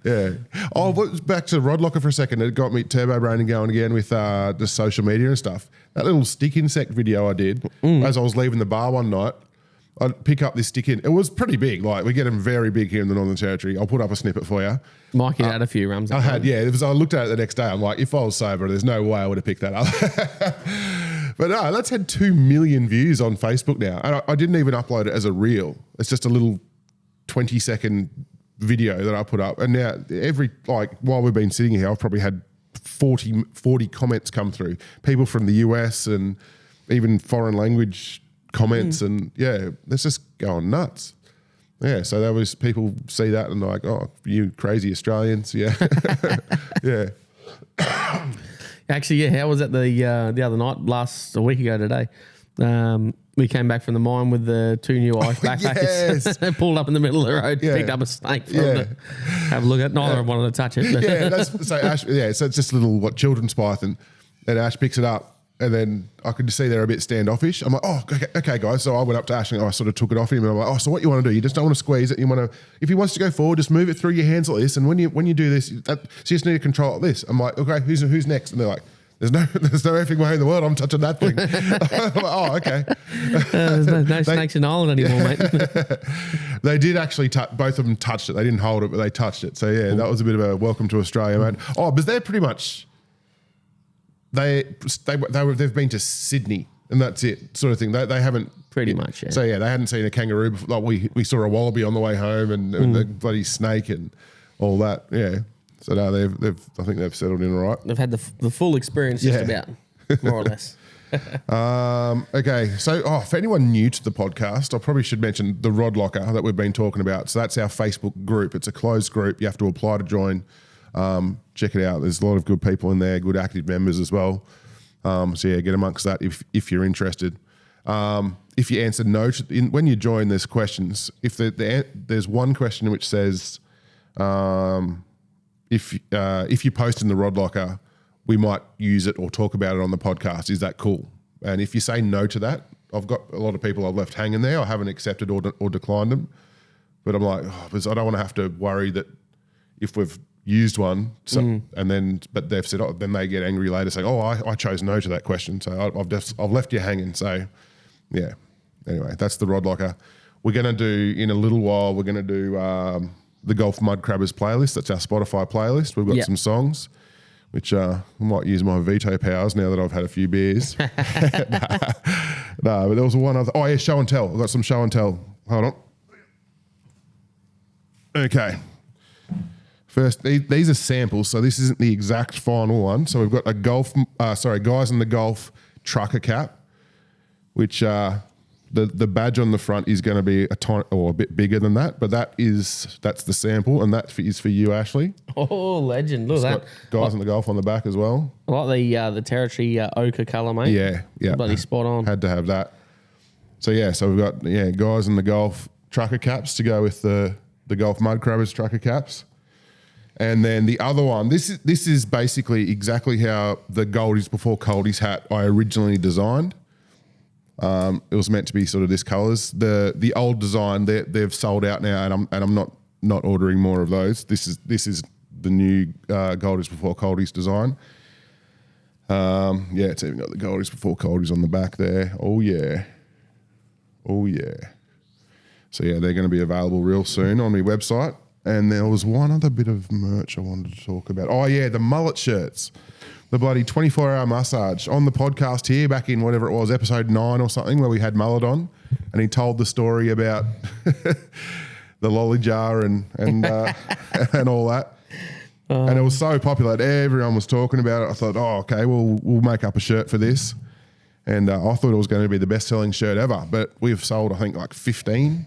[SPEAKER 2] Yeah. Oh, back to Rod Locker for a second. It got me turbo braining going again with the social media and stuff. That little stick insect video I did as I was leaving the bar one night. I'd pick up this stick in. It was pretty big. Like we get them very big here in the Northern Territory. I'll put up a snippet for you.
[SPEAKER 3] Mikey had a few rums.
[SPEAKER 2] I had, yeah. I looked at it the next day. I'm like, if I was sober, there's no way I would have picked that up. But no, that's had 2 million views on Facebook now. And I didn't even upload it as a reel. It's just a little 20-second video that I put up. And now while we've been sitting here, I've probably had 40 comments come through. People from the US and even foreign language comments and it's just going nuts. Yeah, so there was people see that and like, oh, you crazy Australians, yeah. Yeah.
[SPEAKER 3] Actually, how was it the other night, a week ago today? We came back from the mine with the 2 new Irish backpackers. Pulled up in the middle of the road, picked up a snake for them to have a look at. Neither of them wanted to touch it.
[SPEAKER 2] So Ash, so it's just a little children's python, and Ash picks it up. And then I could see they're a bit standoffish. I'm like, oh, okay, guys. So I went up to Ash and I sort of took it off him. And I'm like, oh, so what you want to do? You just don't want to squeeze it. You want to, if he wants to go forward, just move it through your hands like this. And when you do this, so you just need to control it like this. I'm like, okay, who's next? And they're like, there's no effing way in the world I'm touching that thing. I'm like, oh, okay.
[SPEAKER 3] There's no snakes in Ireland anymore, mate.
[SPEAKER 2] They did actually both of them touched it. They didn't hold it, but they touched it. So yeah, that was a bit of a welcome to Australia, mate. Oh, but they're pretty much. They've been to Sydney and that's it, sort of thing. They haven't
[SPEAKER 3] Pretty much, yeah.
[SPEAKER 2] So yeah, they hadn't seen a kangaroo before. Like we saw a wallaby on the way home, and the bloody snake and all that. Yeah. So no, I think they've settled in all right.
[SPEAKER 3] They've had the full experience just about, more or less.
[SPEAKER 2] Okay, so for anyone new to the podcast, I probably should mention the Rod Locker that we've been talking about. So that's our Facebook group. It's a closed group. You have to apply to join. Check it out. There's a lot of good people in there, good active members as well. So yeah, get amongst that if you're interested. If you answer no when you join, there's questions. If there's one question which says, if you post in the Rod Locker, we might use it or talk about it on the podcast. Is that cool? And if you say no to that, I've got a lot of people I've left hanging there. I haven't accepted or declined them. But I'm like, because I don't want to have to worry that if we've used one, but they've said, then they get angry later saying, I chose no to that question. So I've left you hanging. So yeah. Anyway, that's the Rod Locker. We're going to do, in a little while, we're going to do the Golf Mud Crabbers playlist. That's our Spotify playlist. We've got some songs, which I might use my veto powers now that I've had a few beers. No, but there was one other. Oh, yeah, show and tell. I've got some show and tell. Hold on. Okay. First, these are samples, so this isn't the exact final one. So we've got a Guys in the Golf trucker cap, which the badge on the front is going to be a bit bigger than that, but that's the sample, and that is for you, Ashley.
[SPEAKER 3] Oh, legend! Look at that.
[SPEAKER 2] Guys in the Golf on the back as well.
[SPEAKER 3] I like the territory ochre colour, mate.
[SPEAKER 2] Yeah,
[SPEAKER 3] bloody spot on.
[SPEAKER 2] Had to have that. So yeah, so we've got Guys in the Golf trucker caps to go with the Golf Mud Crabbers trucker caps. And then the other one, this is basically exactly how the Goldies Before Coldies hat I originally designed. It was meant to be sort of this colours. The old design they've sold out now, and I'm not ordering more of those. This is the new Goldies Before Coldies design. It's even got the Goldies Before Coldies on the back there. Oh yeah. So yeah, they're going to be available real soon on my website. And there was one other bit of merch I wanted to talk about. Oh, yeah, the mullet shirts. The bloody 24-hour massage on the podcast here back in whatever it was, episode 9 or something, where we had Mullet on. And he told the story about the lolly jar and and all that. And it was so popular. Everyone was talking about it. I thought, okay, we'll make up a shirt for this. And I thought it was going to be the best-selling shirt ever. But we've sold, I think, like 15.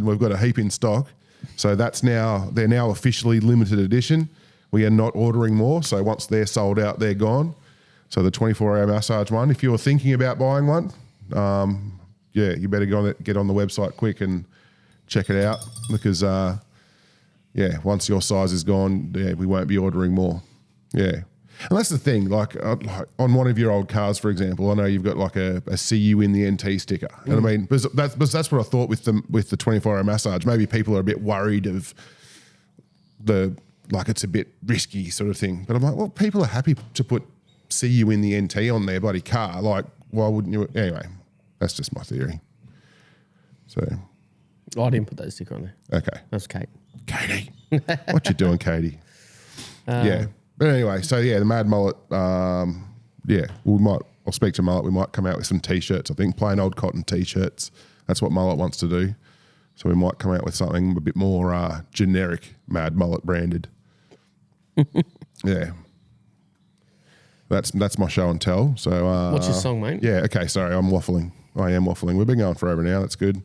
[SPEAKER 2] We've got a heap in stock. So they're now officially limited edition. We are not ordering more. So once they're sold out, they're gone. So the 24-hour massage one, if you're thinking about buying one, you better get on the website quick and check it out because, once your size is gone, we won't be ordering more. Yeah. And that's the thing, like on one of your old cars, for example, I know you've got like a see you in the NT sticker. And I mean, that's what I thought with the 24-hour massage. Maybe people are a bit worried of it's a bit risky sort of thing. But I'm like, well, people are happy to put see you in the NT on their bloody car. Like, why wouldn't you? Anyway, that's just my theory. So.
[SPEAKER 3] I didn't put that sticker on there.
[SPEAKER 2] Okay.
[SPEAKER 3] That's Kate.
[SPEAKER 2] Katie. What you doing, Katie? Yeah. But anyway, so yeah, the Mad Mullet, I'll speak to Mullet. We might come out with some T-shirts, I think, plain old cotton T-shirts. That's what Mullet wants to do. So we might come out with something a bit more generic, Mad Mullet branded. Yeah. That's my show and tell. So
[SPEAKER 3] what's your song, mate?
[SPEAKER 2] Yeah, okay, sorry, I'm waffling. I am waffling. We've been going forever now. That's good.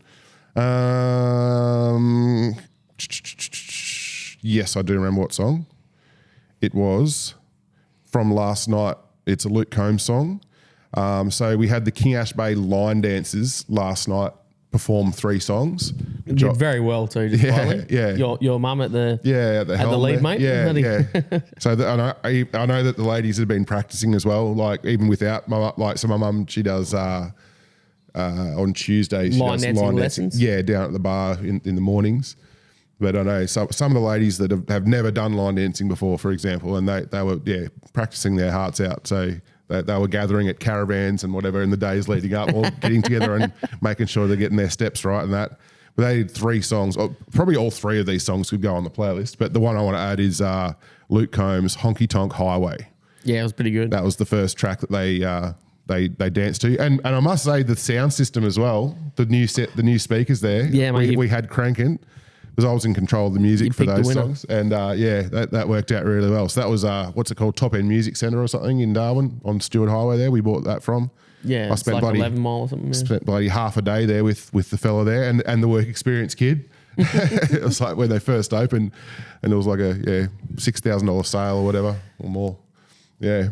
[SPEAKER 2] Yes, I do remember what song. It was from last night. It's a Luke Combs song. So we had the King Ash Bay line dancers last night perform 3 songs.
[SPEAKER 3] You did very well too, just quietly.
[SPEAKER 2] Yeah.
[SPEAKER 3] Your mum at the lead,
[SPEAKER 2] there.
[SPEAKER 3] mate.
[SPEAKER 2] Yeah. So I know that the ladies have been practicing as well. Like even without my mum, she does on Tuesdays.
[SPEAKER 3] Line dancing lessons.
[SPEAKER 2] Yeah, down at the bar in the mornings. But I know some of the ladies that have never done line dancing before, for example, and they were practicing their hearts out. So they were gathering at caravans and whatever in the days leading up, or getting together and making sure they're getting their steps right and that. But they did 3 songs. Probably all 3 of these songs could go on the playlist. But the one I want to add is Luke Combs' Honky Tonk Highway.
[SPEAKER 3] Yeah, it was pretty good.
[SPEAKER 2] That was the first track that they dance to. And I must say the sound system as well, the new speakers there.
[SPEAKER 3] Yeah, mate,
[SPEAKER 2] we had cranking because I was in control of the music for
[SPEAKER 3] picked the
[SPEAKER 2] those
[SPEAKER 3] winner.
[SPEAKER 2] songs, and that worked out really well. So that was what's it called, Top End Music Centre or something in Darwin on Stewart Highway. There we bought that from.
[SPEAKER 3] Yeah,
[SPEAKER 2] I
[SPEAKER 3] it's
[SPEAKER 2] spent
[SPEAKER 3] like
[SPEAKER 2] bloody
[SPEAKER 3] 11 mile or something. Yeah.
[SPEAKER 2] spent bloody half a day there with the fella there and the work experience kid. It was like when they first opened, and it was like a $6,000 sale or whatever or more. Yeah.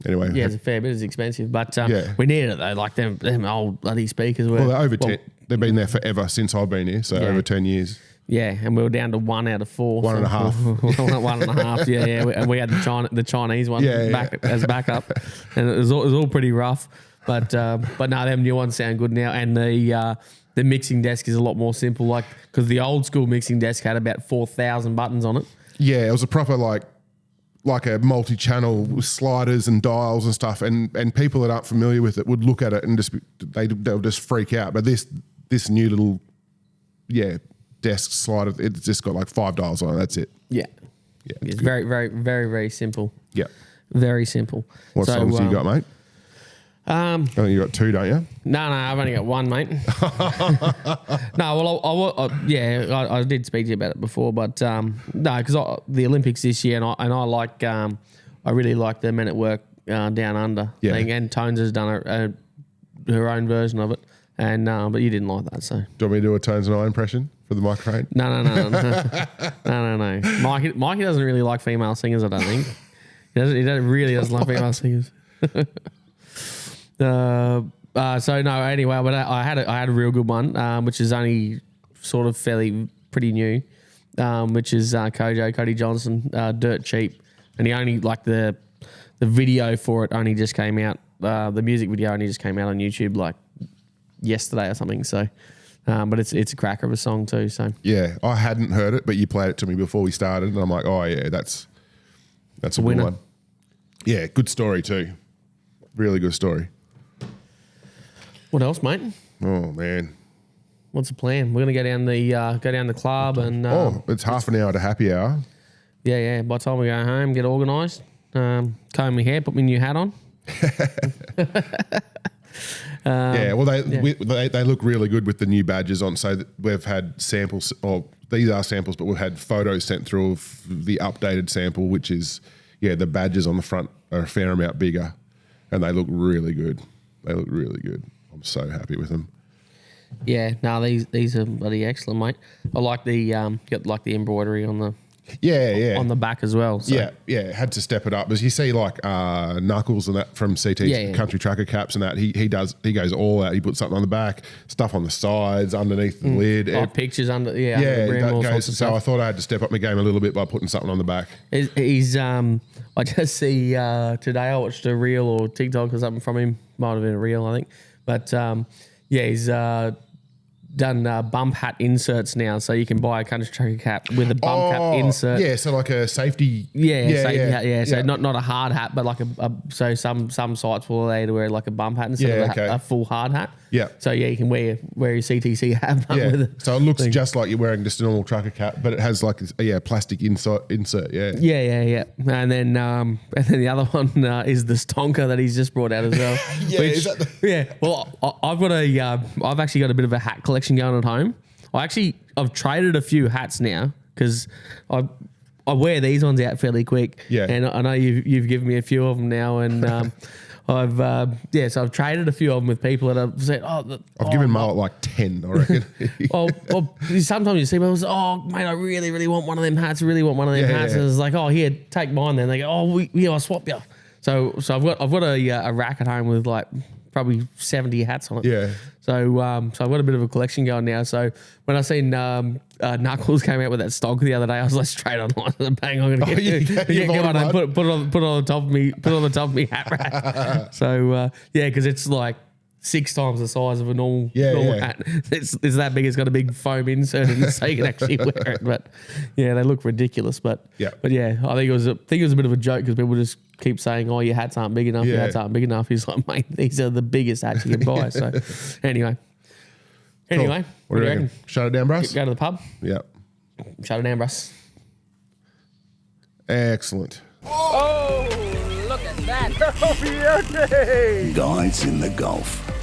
[SPEAKER 2] Anyway.
[SPEAKER 3] Yeah, it's a fair bit. It's expensive, but
[SPEAKER 2] Yeah.
[SPEAKER 3] we needed it though. Like them old bloody speakers were.
[SPEAKER 2] Well, they're over 10. They've been there forever since I've been here, so
[SPEAKER 3] Yeah.
[SPEAKER 2] over 10 years.
[SPEAKER 3] Yeah, and we were down to 1 out of 4.
[SPEAKER 2] One and a half.
[SPEAKER 3] 1.5. Yeah. And we had the Chinese one as backup, and it was all pretty rough. But no, them new ones sound good now, and the mixing desk is a lot more simple. Like because the old school mixing desk had about 4,000 buttons on it.
[SPEAKER 2] Yeah, it was a proper like a multi-channel with sliders and dials and stuff, and people that aren't familiar with it would look at it and they'll just freak out. But this new little desk slider, it's just got like 5 dials on it. That's it.
[SPEAKER 3] Yeah. It's very, very, very, very simple.
[SPEAKER 2] Yeah.
[SPEAKER 3] Very simple.
[SPEAKER 2] What songs you got, mate? I think you got 2, don't you?
[SPEAKER 3] No, I've only got 1, mate. No, well, I did speak to you about it before, but no, because the Olympics this year, and I like, I really like the Men at Work Down Under thing, and Tones has done her own version of it, and but you didn't like that, so.
[SPEAKER 2] Do you want me to do a Tones and I impression for the microphone?
[SPEAKER 3] No. No. Mikey doesn't really like female singers, I don't think. He really doesn't like female singers. So no, anyway, but I had a real good one, which is only sort of pretty new, which is Cody Johnson, Dirt Cheap, and he only like the video for it only just came out. The music video only just came out on YouTube like yesterday or something. So, but it's a cracker of a song too. So
[SPEAKER 2] yeah, I hadn't heard it, but you played it to me before we started, and I'm like, oh yeah, that's a good
[SPEAKER 3] winner.
[SPEAKER 2] one. Yeah, good story too. Really good story.
[SPEAKER 3] What else, mate?
[SPEAKER 2] Oh man.
[SPEAKER 3] What's the plan? We're gonna go down the club and
[SPEAKER 2] It's half an hour to happy hour.
[SPEAKER 3] yeah. By the time we go home, get organised, comb my hair, put my new hat on.
[SPEAKER 2] Well, they look really good with the new badges on. So that we've had samples, or these are samples, but we've had photos sent through of the updated sample, which is the badges on the front are a fair amount bigger, and they look really good. I'm so happy with them.
[SPEAKER 3] Yeah, no, these are bloody excellent, mate. I like the got the embroidery on the on the back as well. So.
[SPEAKER 2] Yeah, had to step it up. As you see, like Knuckles and that from CT's Country Trucker Caps and that, he goes all out. He puts something on the back, stuff on the sides, underneath the lid.
[SPEAKER 3] Pictures under under the brim, all sorts of
[SPEAKER 2] so
[SPEAKER 3] stuff.
[SPEAKER 2] I thought I had to step up my game a little bit by putting something on the back.
[SPEAKER 3] He's I just see today I watched a reel or TikTok or something from him. Might have been a reel, I think. But he's done bump hat inserts now, so you can buy a country trucker cap with a bump cap insert.
[SPEAKER 2] Yeah, so like a safety.
[SPEAKER 3] Safety hat. So not a hard hat, but like so some sites will allow you to wear like a bump hat instead of a full hard hat.
[SPEAKER 2] Yeah.
[SPEAKER 3] So you can wear your CTC hat with it.
[SPEAKER 2] So it looks just like you're wearing just a normal trucker cap, but it has like a plastic insert.
[SPEAKER 3] Yeah. And then the other one is the stonker that he's just brought out as well. Well, I've actually got a bit of a hat collection going at home. I've traded a few hats now because I wear these ones out fairly quick.
[SPEAKER 2] Yeah.
[SPEAKER 3] And I know you've given me a few of them now, and so I've traded a few of them with people that have said,
[SPEAKER 2] I've given Mullet like 10, I reckon.
[SPEAKER 3] Sometimes you see people say, mate, I really, really want one of them hats. And it's like, here, take mine. Then they go, I'll swap you. So I've got a rack at home with like probably 70 hats on it.
[SPEAKER 2] Yeah.
[SPEAKER 3] So I've got a bit of a collection going now. So when I seen Knuckles came out with that stock the other day, I was like straight online, bang, I'm gonna get one and put it on the top of me hat rack. So because it's like 6 times the size of a normal hat. It's that big. It's got a big foam insert in it, so you can actually wear it. But they look ridiculous. But I think it was a bit of a joke because people just keep saying, your hats aren't big enough. Your hats aren't big enough. He's like, mate, these are the biggest hats you can buy. So anyway,
[SPEAKER 2] Cool. What do you reckon? Shut it down, Bruss?
[SPEAKER 3] Go to the pub.
[SPEAKER 2] Yeah.
[SPEAKER 3] Shut it down, Bruss.
[SPEAKER 2] Excellent.
[SPEAKER 4] Oh, look at that. Oh, beauty.
[SPEAKER 1] Guides in the Gulf.